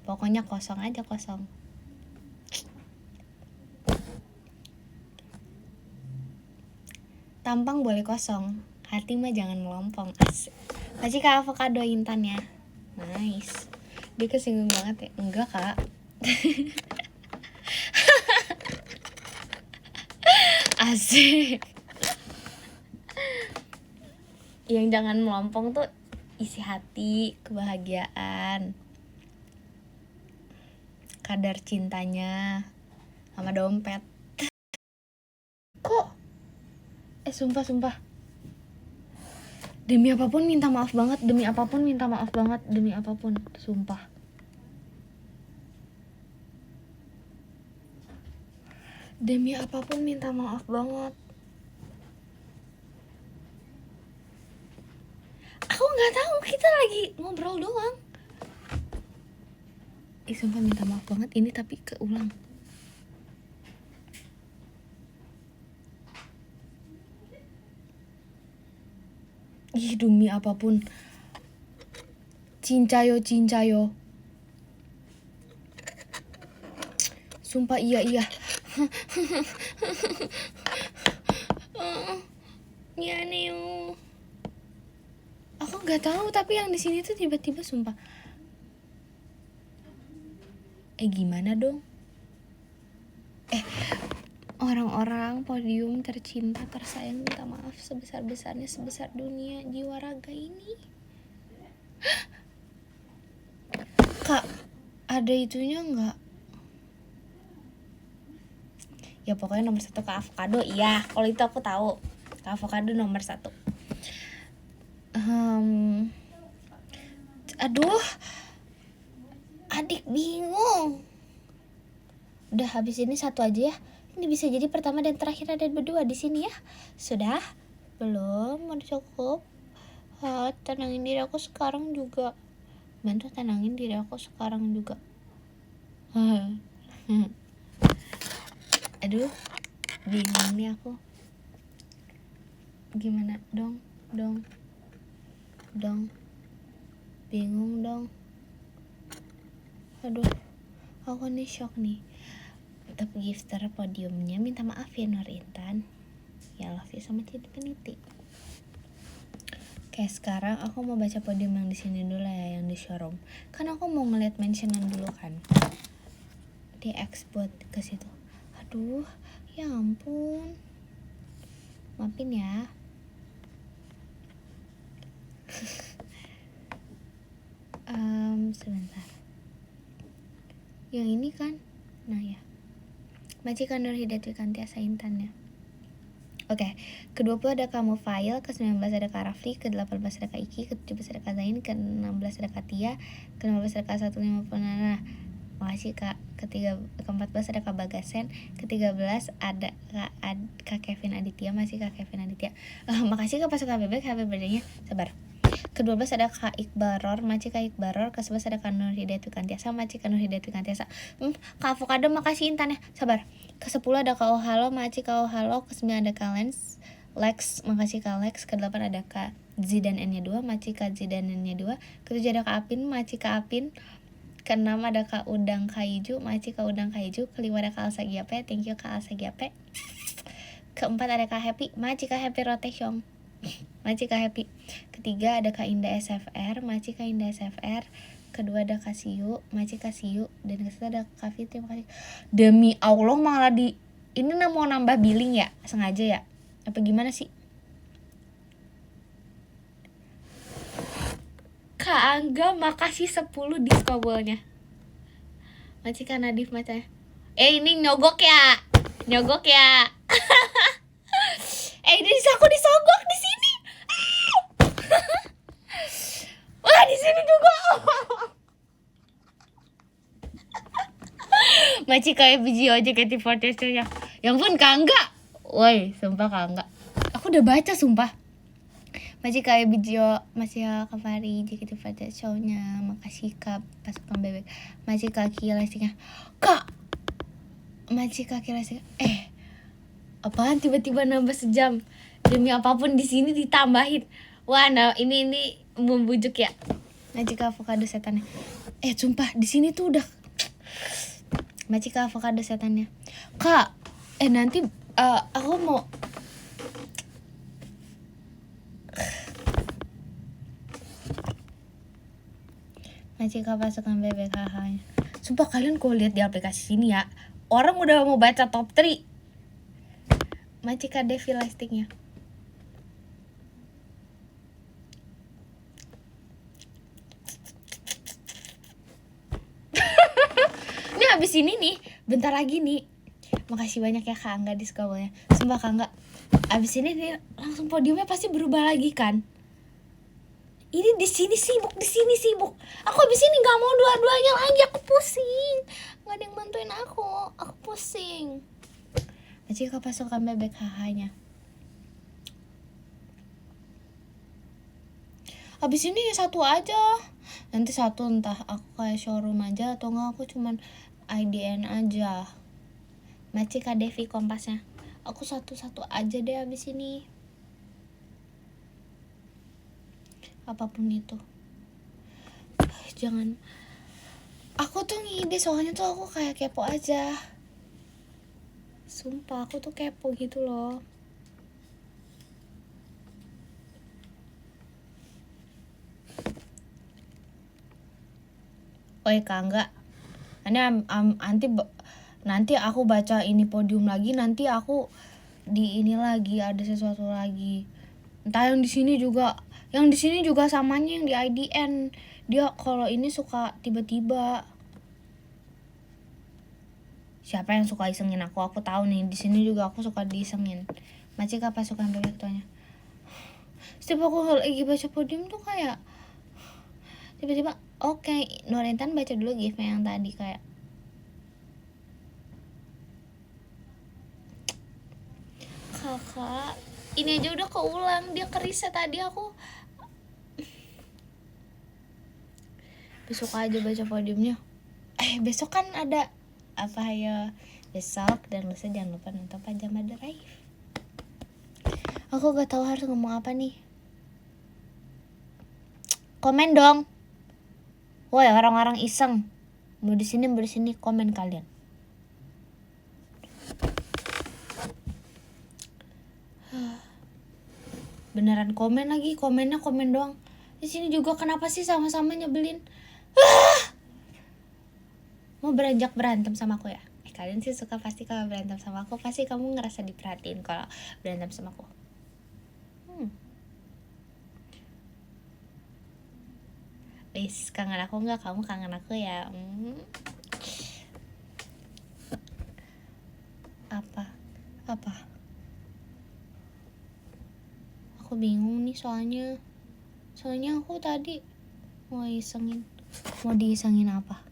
Pokoknya kosong aja, kosong. Tampang boleh kosong, hati mah jangan melompong. Asik. Kasih Kak avocado Intan ya. Nice. Dia kesinggung banget ya. Enggak Kak. Asik. Yang jangan melompong tuh isi hati, kebahagiaan, kadar cintanya, sama dompet. Kok? Sumpah. Demi apapun minta maaf banget, demi apapun, sumpah. Demi apapun minta maaf banget. Aku nggak tahu, kita lagi ngobrol doang. Sumpah minta maaf banget ini tapi keulang. Demi apapun. Cincayo. Sumpah iya. Iya Neo. Aku nggak tahu, tapi yang di sini tuh tiba-tiba sumpah. Gimana dong? Orang-orang podium tercinta tersayang minta maaf sebesar-besarnya, sebesar dunia jiwa raga ini. Kak, ada itunya nggak? Ya pokoknya nomor 1 Kak Avocado. Iya, kalau itu aku tahu. Kak Avocado nomor 1. Aduh, adik bingung. Udah, habis ini satu aja ya. Ini bisa jadi pertama dan terakhir ada berdua di sini ya. Sudah? Belum? Udah cukup? Tenangin diri aku sekarang juga. Bantu tenangin diri aku sekarang juga. Aduh, bingung nih aku. Gimana dong? Bingung dong. Aduh, aku nih shock nih. Top gifter podiumnya minta maaf ya Nur Intan. Ya love you sama cinta peniti. Oke, sekarang aku mau baca podium yang di sini dulu ya, yang di showroom. Kan aku mau ngeliat mentionan dulu kan. Di X buat ke situ. Aduh, ya ampun. Maafin ya. Sebentar. Yang ini kan. Nah ya. Majikan Nur Hidayat Wikantiasa Intan ya. Oke, ke-20 ada Kamu File, ke-19 ada Kak Rafli, ke-18 ada Kak Iki, ke-17 ada Kak Zain, ke-16 ada Kak Tia, ke-15 ada Kak 150. Nah, makasih Kak. Ke-14 ada Kak Bagasen, ke-13 ada Kak Kevin Aditya, masih Kak Kevin Aditya. Makasih Kak pasukan bebek, happy birthday-nya. Sabar. Ke-12 ada Kak Iqbaror, maci Kak Iqbaror. Ke-11 ada Kak Nur Hidayat Wikantiasa, maci Kak Nur Hidayat Wikantiasa. Kak Avocado, makasih Intan ya. Sabar. Ke-10 ada Kak Ohalo, maci Kak Ohalo. Ke-9 ada Kak Lex, makasih Kak Lex. Ke-8 ada Kak Zidan N-nya 2, maci Kak Zidan N-nya 2. Ke-7 ada Kak Apin, maci Kak Apin. Ke-6 ada Kak Udang Kaiju, maci Kak Udang Kaiju. Ke-5 ada Kak Alsa Giape, thank you Kak Alsa Giape. Ke-4 ada Kak Happy, maci Kak Happy Rotation, maci Kak Happy. Ke-3 ada Kak Indah SFR, maci Kak Indah SFR. Kedua ada Kak Siu, maci Kak Siu. Dan ke-1 ada Kak Fitri, makasih. Demi Allah malah di ini mau nambah billing ya, sengaja ya apa gimana sih? Kak Angga, makasih 10 diskobelnya. Maci Kak Nadif macanya. Ini nyogok ya. Ini aku disogok di sini. Wah, di sini juga. Maci kayak biji ojek JKT48-nya. Yang pun Kak Angga. Woi, sumpah Kak Angga. Aku udah baca sumpah. Maci kayak Bijio, masih ya Kak Fari, JKT48 show-nya. Makasih Kak pasukan bebek. Maci Kak Kilasinya. Kak. Maci Kak Kilasinya. Apaan tiba-tiba nambah sejam? Demi apapun di sini ditambahin. Wah, nah ini membujuk ya. Maci Kak Avocado setannya. Sumpah di sini tuh udah Maci Kak Avocado setannya. Kak, nanti aku mau Maci Kak pasukan bebek kakaknya. Sumpah kalian kalau lihat di aplikasi sini ya, orang udah mau baca top 3. Maci Kak Devi Lastiknya. Ini habis ini nih, bentar lagi nih. Makasih banyak ya Kak Angga diskownya. Sumpah Kak Angga, abis ini nih langsung podiumnya pasti berubah lagi kan. Ini di sini sibuk. Aku abis ini nggak mau dua-duanya lagi, aku pusing. Nggak ada yang bantuin aku pusing. Maci Kak pasukan bebek hahanya. Abis ini satu aja. Nanti satu entah aku kayak showroom aja atau enggak aku cuman IDN aja. Maci Kak Devi kompasnya. Aku satu-satu aja deh abis ini. Apapun itu. Jangan. Aku tuh ngide soalnya tuh aku kayak kepo aja. Sumpah aku tuh kepo gitu loh. Kak, enggak. Nanti aku baca ini podium lagi, nanti aku di ini lagi ada sesuatu lagi. Entah yang di sini juga samanya yang di IDN. Dia kalau ini suka tiba-tiba. Siapa yang suka isengin aku? Aku tahu nih, di sini juga aku suka diisengin. Macik apa suka bebek tuanya? Setiap aku lagi baca podium tuh kayak tiba-tiba oke, Nurintan baca dulu GIF yang tadi kayak kakak ini aja udah keulang, dia kerisnya tadi. Aku besok aja baca podiumnya. Besok kan ada apa ya, besok dan lusa jangan lupa nonton Pajama Drive. Aku gak tahu harus ngomong apa nih. Komen dong. Woi orang-orang iseng, mau di sini komen kalian. Beneran komen lagi, komennya komen doang. Di sini juga kenapa sih sama-sama nyebelin? Mau beranjak berantem sama aku ya? Kalian sih suka pasti kalau berantem sama aku, pasti kamu ngerasa diperhatiin kalau berantem sama aku. Wis, kangen aku nggak? Kamu kangen aku ya? Apa? Aku bingung nih soalnya aku tadi mau diisengin apa?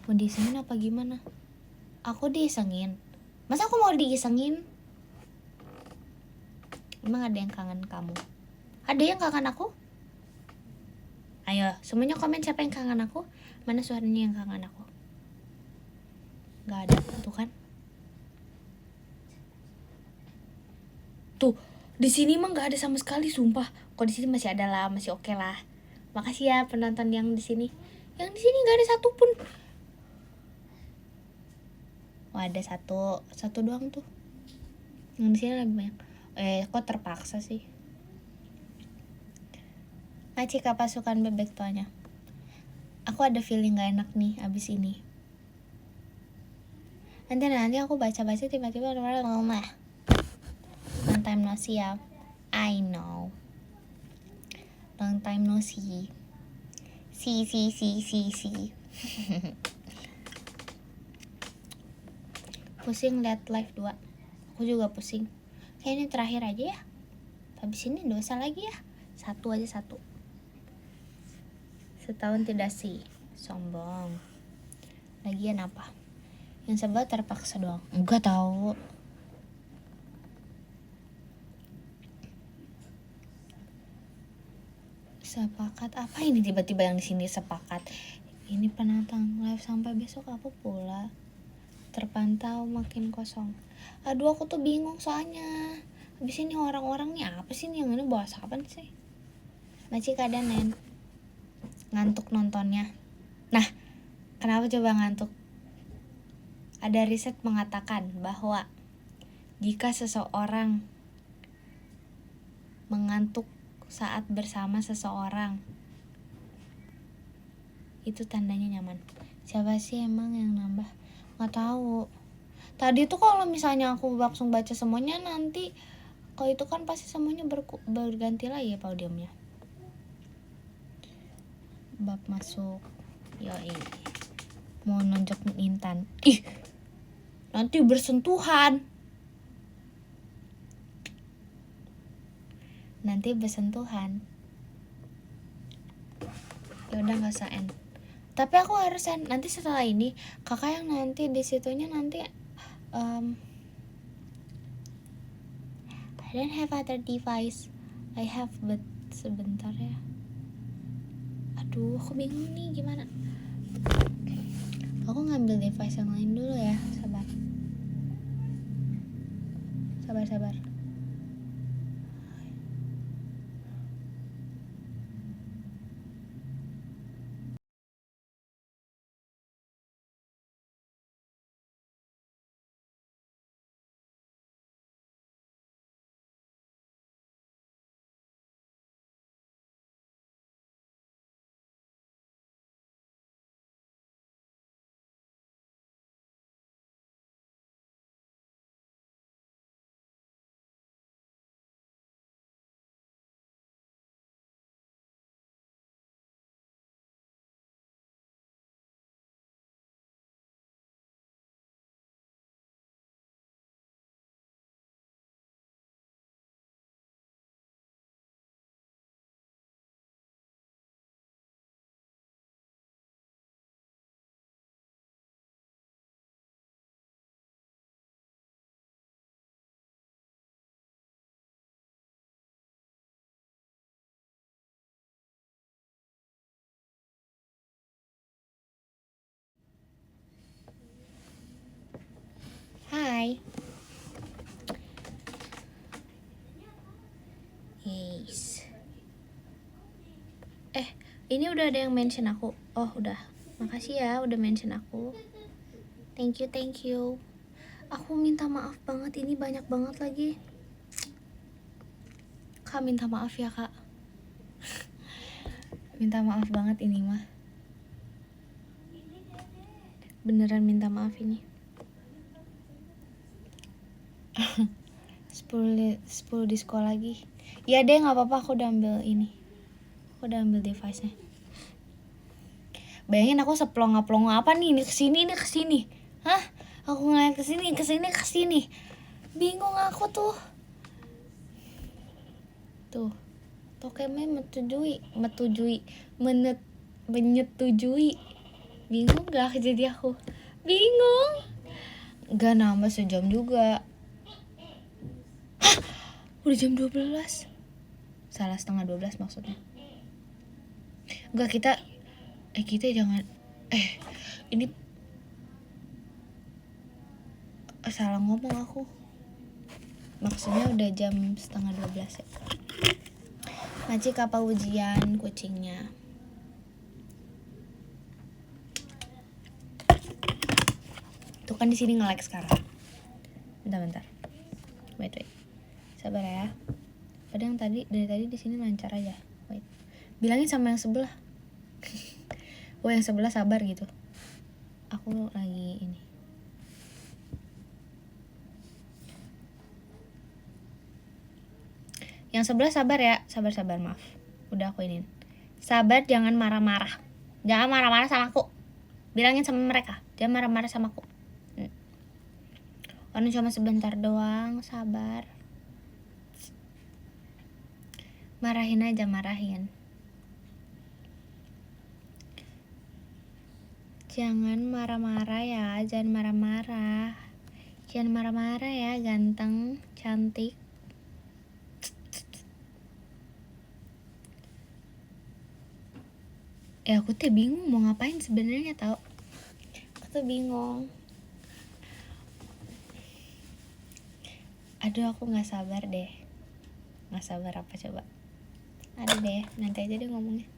Mau diisengin apa gimana? Aku diisengin. Masa aku mau diisengin? Emang ada yang kangen kamu? Ada yang kangen aku? Ayo, semuanya komen siapa yang kangen aku? Mana suaranya yang kangen aku? Gak ada, tuh kan? Tuh, di sini mah gak ada sama sekali, sumpah. Kok di sini masih ada lah, masih oke lah. Makasih ya penonton yang di sini. Yang di sini gak ada satupun. Oh, ada satu doang tuh. Yang di sini lebih banyak. Kok terpaksa sih? Macik apa pasukan bebek tuanya? Aku ada feeling gak enak nih abis ini. Nanti aku baca-baca tiba-tiba ngomong. Long time no see ya. I know. Long time no see. See. Pusing liat live 2. Aku juga pusing. Kayaknya terakhir aja ya. Habis ini dosa lagi ya. Satu. Setahun tidak sih. Sombong. Lagian apa? Yang sebab terpaksa doang. Enggak tahu. Sepakat apa ini tiba-tiba yang di sini sepakat? Ini penantang live sampai besok apa pula? Terpantau makin kosong. Aduh aku tuh bingung soalnya. Habis ini orang-orang nih apa sih nih yang ini bahas apa sih? Macik ada nen. Ngantuk nontonnya. Nah, kenapa coba ngantuk? Ada riset mengatakan bahwa jika seseorang mengantuk saat bersama seseorang, itu tandanya nyaman. Siapa sih emang yang nambah? Nggak tahu. Tadi tuh kalau misalnya aku langsung baca semuanya, nanti kalau itu kan pasti semuanya berganti lagi ya podiumnya. Bab masuk. Yoi. Mau nonjok Intan. Ih, nanti bersentuhan. Ya udah nggak usah end. Tapi aku harus end. Nanti setelah ini kakak yang nanti di situnya nanti I don't have other device. I have but sebentar ya. Aduh, aku bingung nih gimana. Aku ngambil device yang lain dulu ya. Sabar. Ini udah ada yang mention aku. Oh udah, makasih ya udah mention aku. Thank you. Aku minta maaf banget, ini banyak banget lagi. Kak minta maaf ya kak. Minta maaf banget ini mah. Beneran minta maaf ini. 10 disko lagi. Ya deh nggak apa-apa, aku udah ambil ini. Aku udah ambil device-nya. Bayangin aku seplong-plong apa nih, ini kesini. Hah? Aku ngeliat kesini. Bingung aku tuh. Tuh Tokemnya menyetujui. Bingung gak jadi aku? Bingung. Gak nambah sejam juga. Hah? Udah jam 12. Salah, setengah 12 maksudnya. Enggak, kita jangan ini salah ngomong aku. Maksudnya udah jam setengah 12 ya. Maci kapal ujian kucingnya. Tuh kan di sini nge-like sekarang. Bentar. Wait. Sabar ya. Padahal dari tadi di sini lancar aja. Wait. Bilangin sama yang sebelah. Yang sebelah sabar gitu. Aku lagi ini. Yang sebelah sabar ya. Sabar, maaf. Udah aku ini. Sabar, jangan marah-marah. Jangan marah-marah sama aku. Bilangin sama mereka, jangan marah-marah sama aku. Karena cuma sebentar doang, sabar. Marahin aja. Jangan marah-marah ya, jangan marah-marah ya, ganteng, cantik. Aku tuh bingung mau ngapain sebenarnya tau. Aku tuh bingung. Aduh, aku nggak sabar deh. Nggak sabar apa coba? Ada deh, nanti aja deh ngomongnya.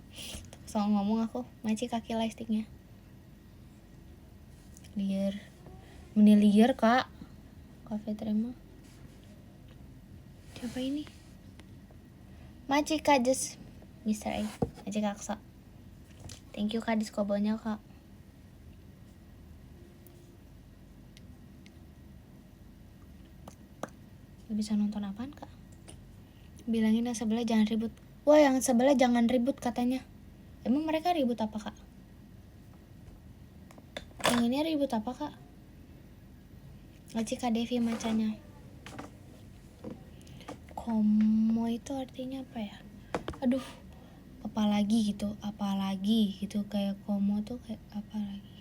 Soal ngomong aku, maci kaki lightsticknya. Liar kak. Cafe terima. Siapa ini? Maci kak just Mr. A. Maci kaksa. Thank you kak diskobonya kak. Gak bisa nonton apaan kak? Bilangin yang sebelah jangan ribut. Wah, yang sebelah jangan ribut katanya. Emang mereka ribut apa kak? Yang ini ribut apa kak? Ngaci kak Devi macanya. Komo itu artinya apa ya? Aduh, apalagi gitu kayak komo tuh kayak apa lagi?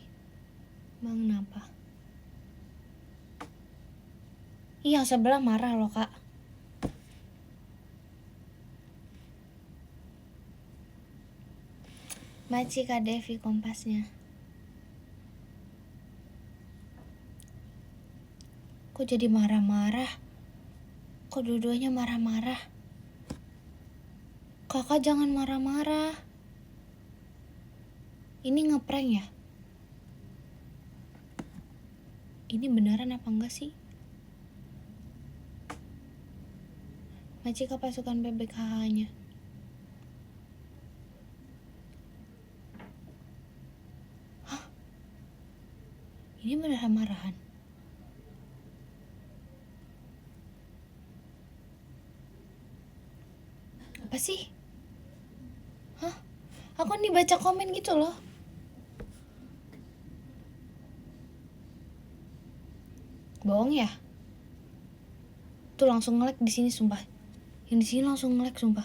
Emang kenapa? Iya, sebelah marah loh kak. Maci kak Devi kompasnya. Kok jadi marah-marah? Kok dua-duanya marah-marah? Kakak jangan marah-marah. Ini ngeprank ya? Ini beneran apa enggak sih? Maci kak pasukan BBKH-nya. Hah? Ini beneran marahan? Apa sih? Hah? Aku nih baca komen gitu loh. Bohong ya? Tuh langsung nge-like di sini sumpah. Yang di sini langsung nge-like sumpah.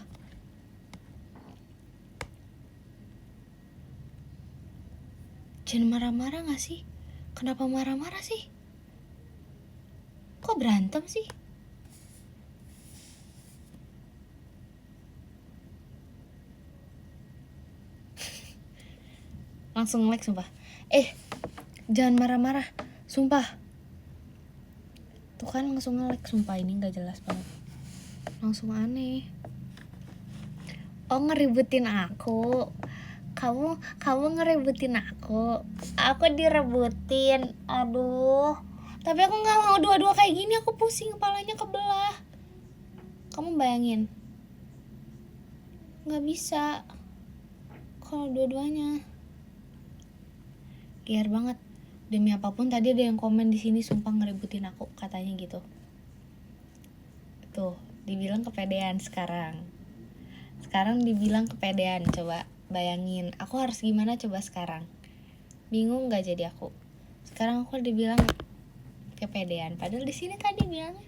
Jangan marah-marah gak sih? Kenapa marah-marah sih? Kok berantem sih? Langsung nge-like sumpah. Jangan marah-marah sumpah. Tuh kan langsung nge-like sumpah, ini gak jelas banget. Langsung aneh. Oh, ngeributin aku. kamu ngerebutin aku direbutin, aduh. Tapi aku nggak mau dua-dua kayak gini, aku pusing, kepalanya kebelah. Kamu bayangin, nggak bisa kalau dua-duanya. Gear banget. Demi apapun tadi ada yang komen di sini sumpah ngerebutin aku, katanya gitu. Tuh, dibilang kepedean sekarang. Sekarang dibilang kepedean, coba bayangin. Aku harus gimana coba sekarang? Bingung gak jadi aku? Sekarang aku dibilang kepedean, padahal di sini tadi bilangnya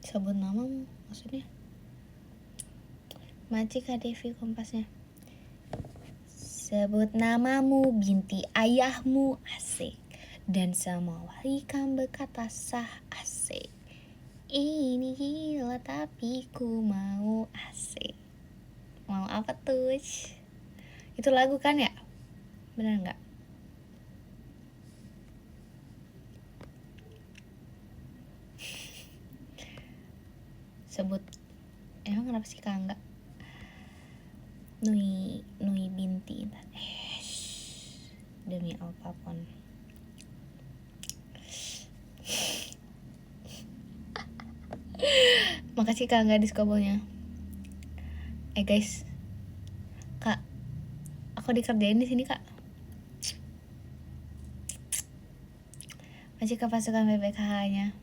sebut namamu, maksudnya Maci KDV Kompasnya. Sebut namamu, binti ayahmu, asik. Dan semua walikan berkata sah, asik. Ini gila tapi ku mau, asik. Mau apa tuh? Itu lagu kan ya? Bener gak? Sebut. Emang kenapa sih Kak enggak? Nui binti. Demi apapun. Makasih Kak enggak diskobolnya. Guys. Kak, aku dikerjain di sini Kak. Masih ke pasukan BPKH-nya.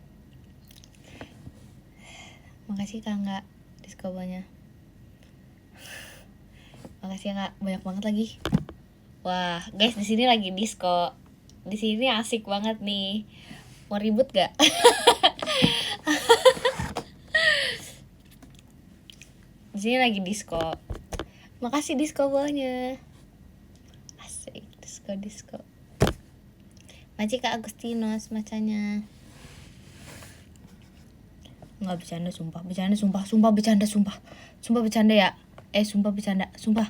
Makasih Kak enggak diskobolnya. Makasih ya Kak, banyak banget lagi. Wah, guys, di sini lagi disko. Di sini asik banget nih. Mau ribut gak? Di sini lagi disko. Makasih disko bolnya. Asik, disko. Maci Kak Agustinus macanya. Enggak bercanda sumpah. Sumpah bercanda ya. Sumpah bercanda. Sumpah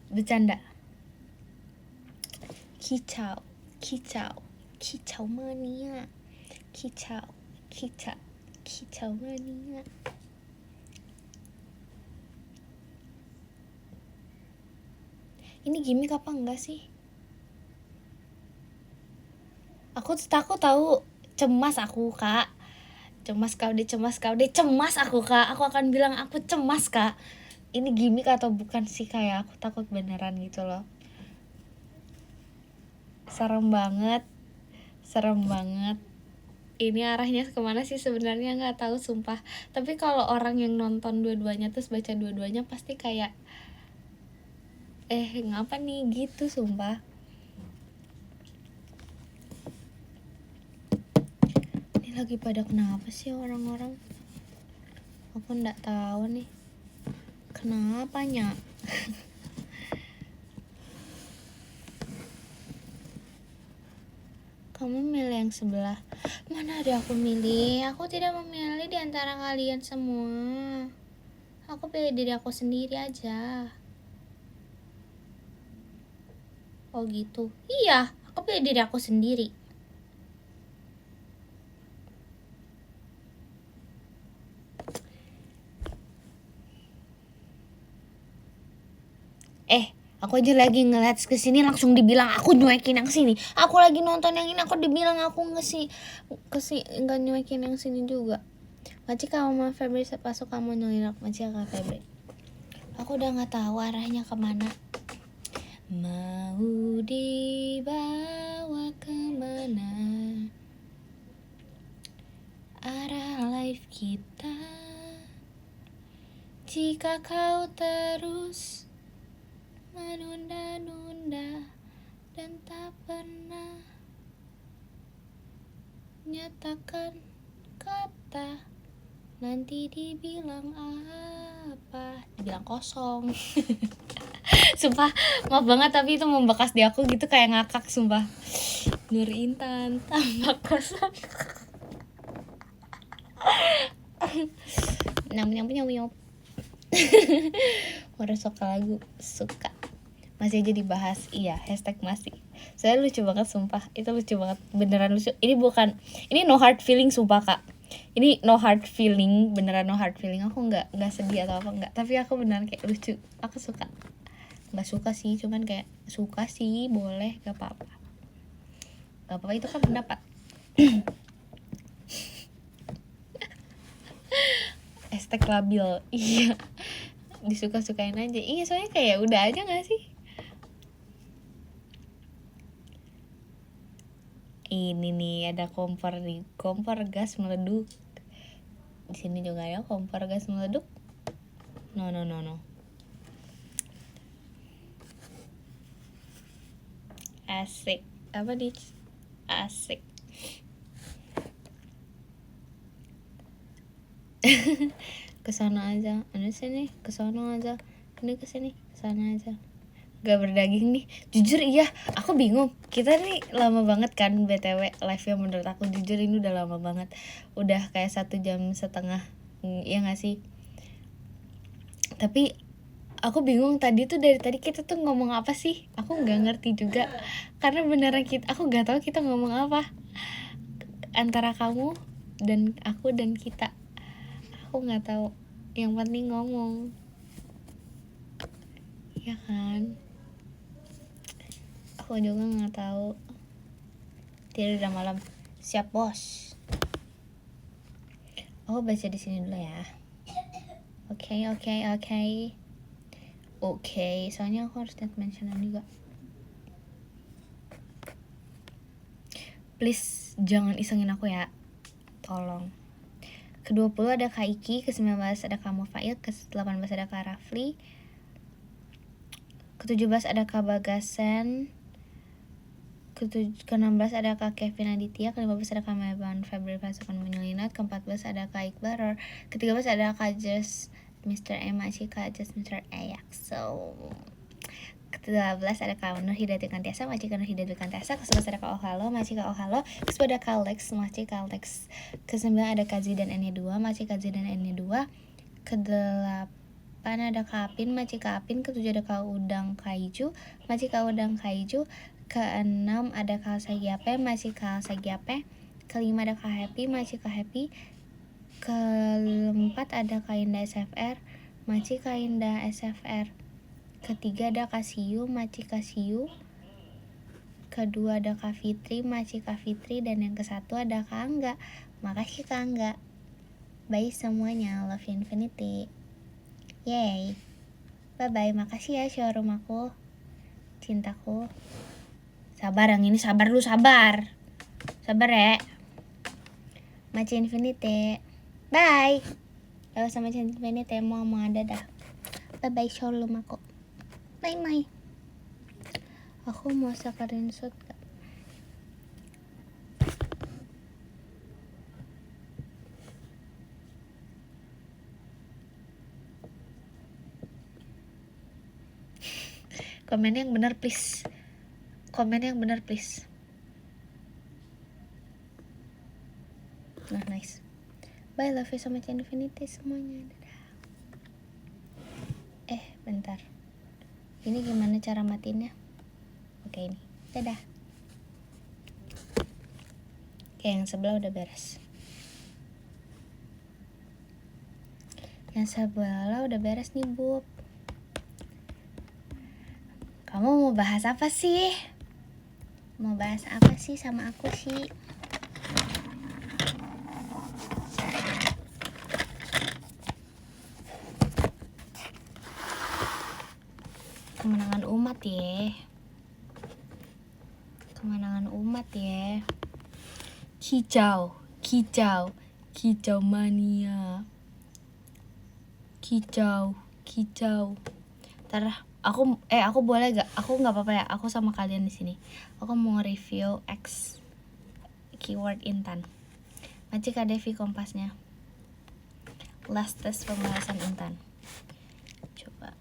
bercanda. Kicau mania. Kicau mania. Ini gimmick apa enggak sih? Aku takut tahu, cemas aku Kak. Cemas kau deh, cemas aku Kak. Aku akan bilang aku cemas Kak. Ini gimmick atau bukan sih, kayak aku takut beneran gitu loh. Serem banget. Ini arahnya kemana sih sebenarnya nggak tahu sumpah. Tapi kalau orang yang nonton dua-duanya terus baca dua-duanya pasti kayak ngapa nih gitu sumpah. Ini lagi pada kenapa sih orang-orang? Aku nggak tahu nih. Kenapanya? Kamu milih yang sebelah. Mana ada aku milih? Aku tidak memilih di antara kalian semua. Aku pilih diri aku sendiri aja. Oh gitu. Iya, aku pilih diri aku sendiri. Aku aja lagi ngeliat kesini langsung dibilang aku nyuekin yang sini. Aku lagi nonton yang ini aku dibilang aku nggak nyuekin yang sini juga. Maci kamu sama Febri sepasuk kamu nyuekin aku. Maci sama Febri. Aku udah nggak tahu arahnya kemana. Mau dibawa kemana arah life kita jika kau terus menunda-nunda dan tak pernah nyatakan kata. Nanti dibilang apa? Dibilang kosong. Sumpah, maaf banget tapi itu membekas di aku gitu, kayak ngakak sumpah. Nur Intan tambah kosong. nyam. Baru suka lagu, suka. Masih aja dibahas, iya, hashtag masih. Soalnya lucu banget sumpah, itu lucu banget, beneran lucu. Ini no hard feeling sumpah kak. Ini no hard feeling, beneran no hard feeling. Aku nggak sedih atau apa nggak, tapi aku beneran kayak lucu, aku suka. Nggak suka sih, cuman kayak suka sih, boleh, gak apa-apa itu kan pendapat. Hashtag labil, iya. Disuka-sukain aja, iya soalnya kayak udah aja nggak sih. Ini nih ada kompor gas meleduk. Di sini juga ada kompor gas meleduk. No. Asik. Apa nih? Asik. Kesana aja. Ini sini, kesana aja. Ini kesini, kesana aja. Gak berdaging nih. Jujur iya, aku bingung. Kita nih lama banget kan BTW live-nya, menurut aku jujur ini udah lama banget. Udah kayak 1,5 jam. Iya gak sih? Tapi aku bingung dari tadi kita tuh ngomong apa sih? Aku nggak ngerti juga. Karena beneran aku nggak tahu kita ngomong apa. Antara kamu dan aku dan kita. Aku nggak tahu. Yang penting ngomong. Ya kan? Aku juga nggak tahu. Tidur udah malam. Siap bos. Aku baca di sini dulu ya. Oke, soalnya aku harus net mentionan juga. Please jangan isengin aku ya, tolong. Ke-20 ada Kak Iki, ke-19 ada Kak Mufail, ke-18 ada Kak Rafli, ke-17 ada Kak Bagasen, ke-16 ada Kak Kevin Aditya, ke-15 ada Kak Meban Febri Pasukan Menyelinat, ke-14 ada Kak Iqbal, ke-13 ada Kak Just Mr. M, Kak Just Mr. Ayak. So ke-12 ada Kak Nur Hidayati Kantiasa, Kak Nur Hidayati Kantiasa, ke-11 ada Kak Ohalo, Kak Ohalo, ke-10 ada Kak Lex, Kak Lex, ke-9 ada Kak Z dan N2, Kak Z dan N2, ke-8 ada Kak Apin, Kak Apin, ke-7 ada Kak Udang Kaiju, Kak Udang Kaiju, ke-6 ada Kak Sagiape, Kak Sagiape, ke-5 ada Kak Happy, Kak Happy, ke-4 ada Kak Indah SFR, Kak Indah SFR, ke-3 ada Kak Siu, Kak Siu, ke-2 ada Kak Fitri, Kak Fitri, dan yang ke-1 ada Kak Angga. Makasih Kak Angga. Bye semuanya, love you infinity. Yay. Bye-bye, makasih ya showroom aku. Cintaku. Sabar yang ini, sabar lu, sabar. Sabar ya. Maci infinity. Bye. Lalu sama Maci infinity mau ada dah. Bye-bye showroom aku. Bye. Aku mau screenshot gak? Komen yang benar please. Nah nice. Bye, love you so much infinity semuanya. Dadah. Bentar. Ini gimana cara matiin ya? Oke ini. Dadah. Oke, yang sebelah udah beres. Yang sebelah udah beres nih, Bob. Kamu mau bahas apa sih? Mau bahas apa sih sama aku sih? Kemenangan umat ya. Kicau mania. Kicau. Ntar aku boleh gak? Aku nggak apa-apa ya. Aku sama kalian di sini. Aku mau review X keyword Intan. Kak Devi kompasnya. Last test pembahasan Intan. Coba.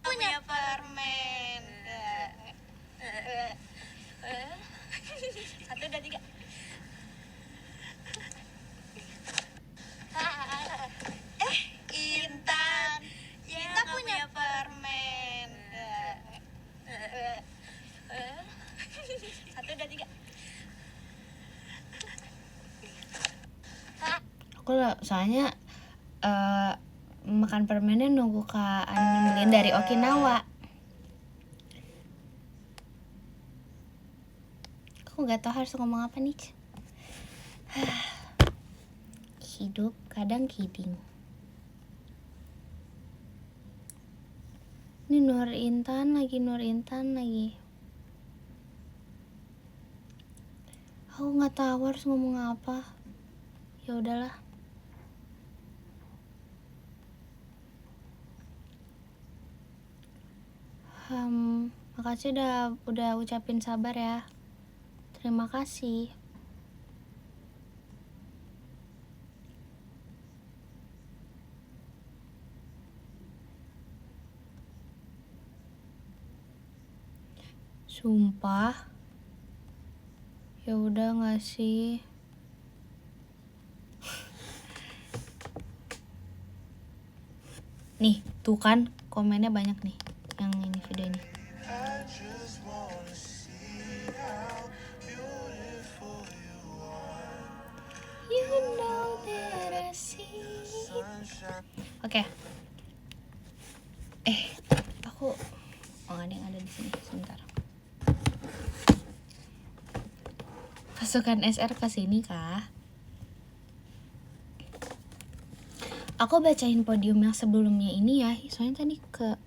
Punya permen. 1, 2, 3. soalnya makan permennya nunggu Kak Anilin dari Okinawa. Aku nggak tahu harus ngomong apa nih. Hidup kadang kidding. Ini Nur Intan lagi. Aku nggak tahu harus ngomong apa. Ya udahlah. Makasih udah ucapin sabar ya. Terima kasih. Sumpah. Ya udah nggak sih? Nih, tuh kan komennya banyak nih yang ini video ini. You know that I see. Oke. Aku ada yang ada di sini sebentar. Pasukan SR ke sini kah? Aku bacain podium yang sebelumnya ini ya, soalnya tadi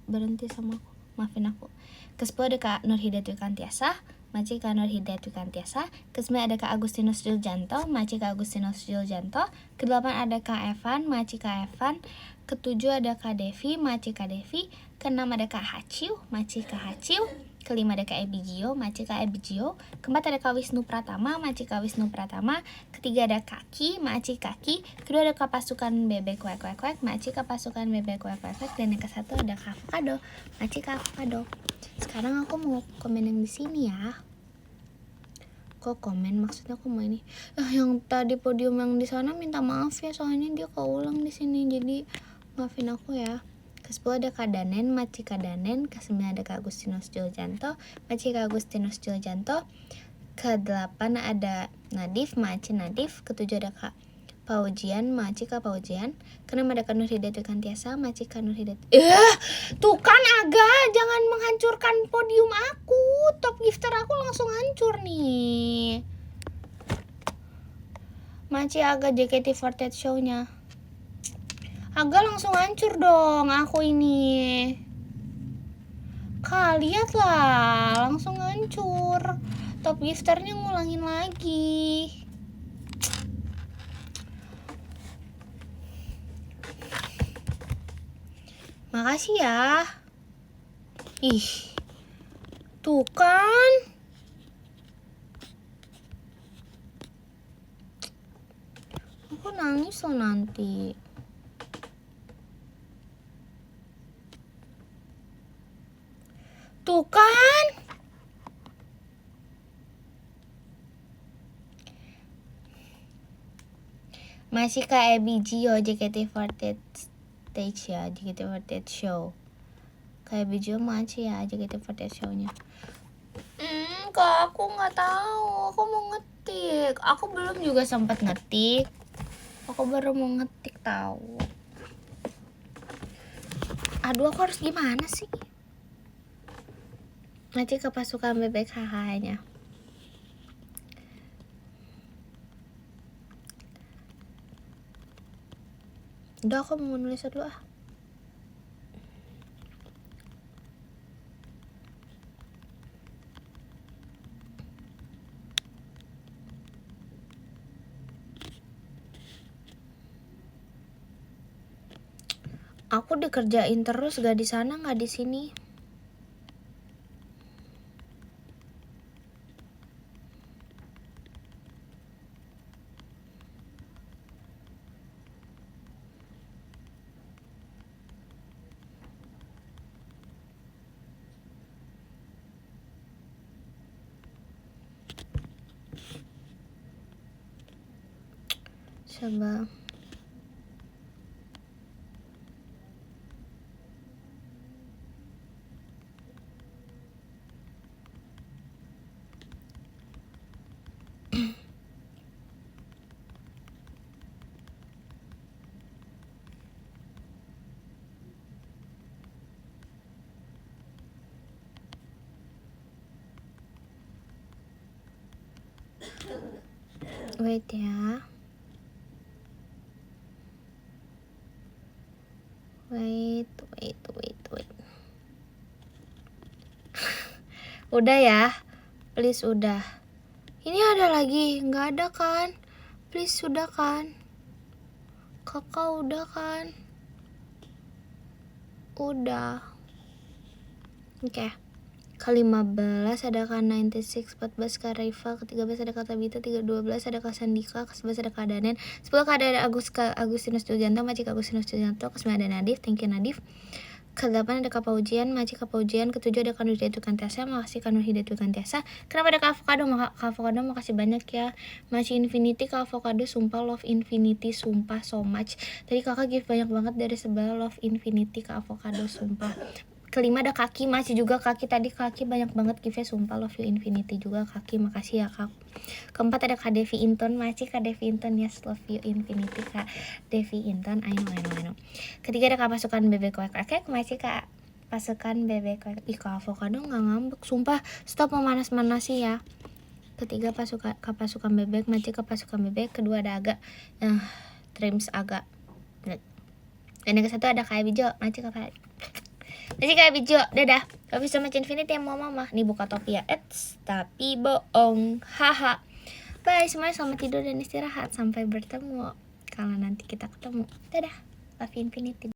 berhenti sama aku. Maafin aku. Ke-10 ada Kak Nur Hidayat Wikantiasa, Maci Kak Nur Hidayat Wikantiasa. Ke-9 ada Kak Agustinus Juljanto, Maci Kak Agustinus Juljanto. Ke-8 ada Kak Evan, Maci Kak Evan. Ke-7 ada Kak Devi, Maci Kak Devi. Ke-6 ada Kak Haciu, Maci Kak Haciu. Ke-5 ada Kak Ebigio, Maci Kak Ebigio. Ke-4 ada Kak Wisnu Pratama, Maci Kak Wisnu Pratama. Ke-3 ada Kaki, Maci Kaki. Kedua ada Kak Pasukan Bebek Kuek Kuek Kuek, Maci Kak Pasukan Bebek Kuek Kuek Kuek. Dan yang ke-1 ada Kak Avocado, Maci Kak Avocado. Sekarang aku mau komen yang di sini ya. Kok komen? Maksudnya aku mau ini. Yang tadi podium yang di sana minta maaf ya, soalnya dia keulang di sini. Jadi maafin aku ya. Ke-10 ada Kak Danen, Maci Kak Danen. Ke-9 ada Kak Agustinus Juljanto, Maci Kak Agustinus Juljanto. Ke-8 ada Nadif, Maci Nadif. Ke-7 ada Kak Paujian, Maci Kak Paujian. Ke-6 ada Kak Nur Hidayat Wikantiasa, Maci Kak Nur Hidayat. Tuh kan Aga, jangan menghancurkan podium aku. Top gifter aku langsung hancur nih. Maci Aga JKT48 show-nya. Aga langsung hancur dong aku ini. Lihat lah, langsung hancur. Top gifternya ngulangin lagi. Makasih ya. Tuh kan. Aku nangis loh nanti. Tuh kan. Masih Kak Ebigio JKT48 stage ya, JKT48 show. Kak Ebigio masih ya JKT48 show-nya. Kak, aku nggak tahu. Aku mau ngetik. Aku belum juga sempat ngetik. Aku baru mau ngetik tahu. Aduh, aku harus gimana sih? Nanti ke pasukan bebek HH-nya. Udah, aku mau nulis dulu ah. Aku dikerjain terus, gak di sana, gak di sini. Coba. Wait ya. Wait. Udah ya, please udah. Ini ada lagi, nggak ada kan? Please sudah kan? Kakak udah kan? Udah. Oke. Ke-15 ada Kak 96, 14 Kak Raifa, ke-13 ada Kak Tabita, 12 ada Kak Sandika, ke-11 ada Kak Danen, 10 Kak ada Agustinus Dujanto, Macik Agustinus Dujanto, ke-9 ada Nadif, thank you Nadif. Ke-8 ada Kak Paujian, Macik Kak Paujian, ke-7 ada Kak Nur Hidayat Tukantesa, makasih Kak Nur Hidayat Tukantesa. Kenapa ada Kak Avocado? Kak Avocado makasih banyak ya. Masih Infinity, Kak Avocado, sumpah love Infinity, sumpah so much. Tadi kakak give banyak banget dari sebelah love Infinity Kak Avocado, sumpah. Ke-5 ada Kaki, masih juga Kaki, tadi Kaki banyak banget give-nya, sumpah love you Infinity juga Kaki, makasih ya Kak. Ke-4 ada Kak Devi Inton, masih Kak Devi Inton, yes love you Infinity Kak Devi Inton, I know. Ke-3 ada Kak Pasukan Bebek Kwek, masih Kak Pasukan Bebek Kwek. Ih Kak Avocado gak ngambek, sumpah stop memanas-manasi ya. Ke-3 Kak Pasukan Bebek, masih Kak Pasukan Bebek. Ke-2 ada agak Trims agak. Dan yang ke-1 ada Kak Bijo, masih Kak masih kayak Bijo, dadah. Tapi sama Infinity yang mau mama. Nih buka topi ya. Tapi bohong. Haha. Bye semuanya, selamat tidur dan istirahat. Sampai bertemu kalau nanti kita ketemu. Dadah. Love Infinity.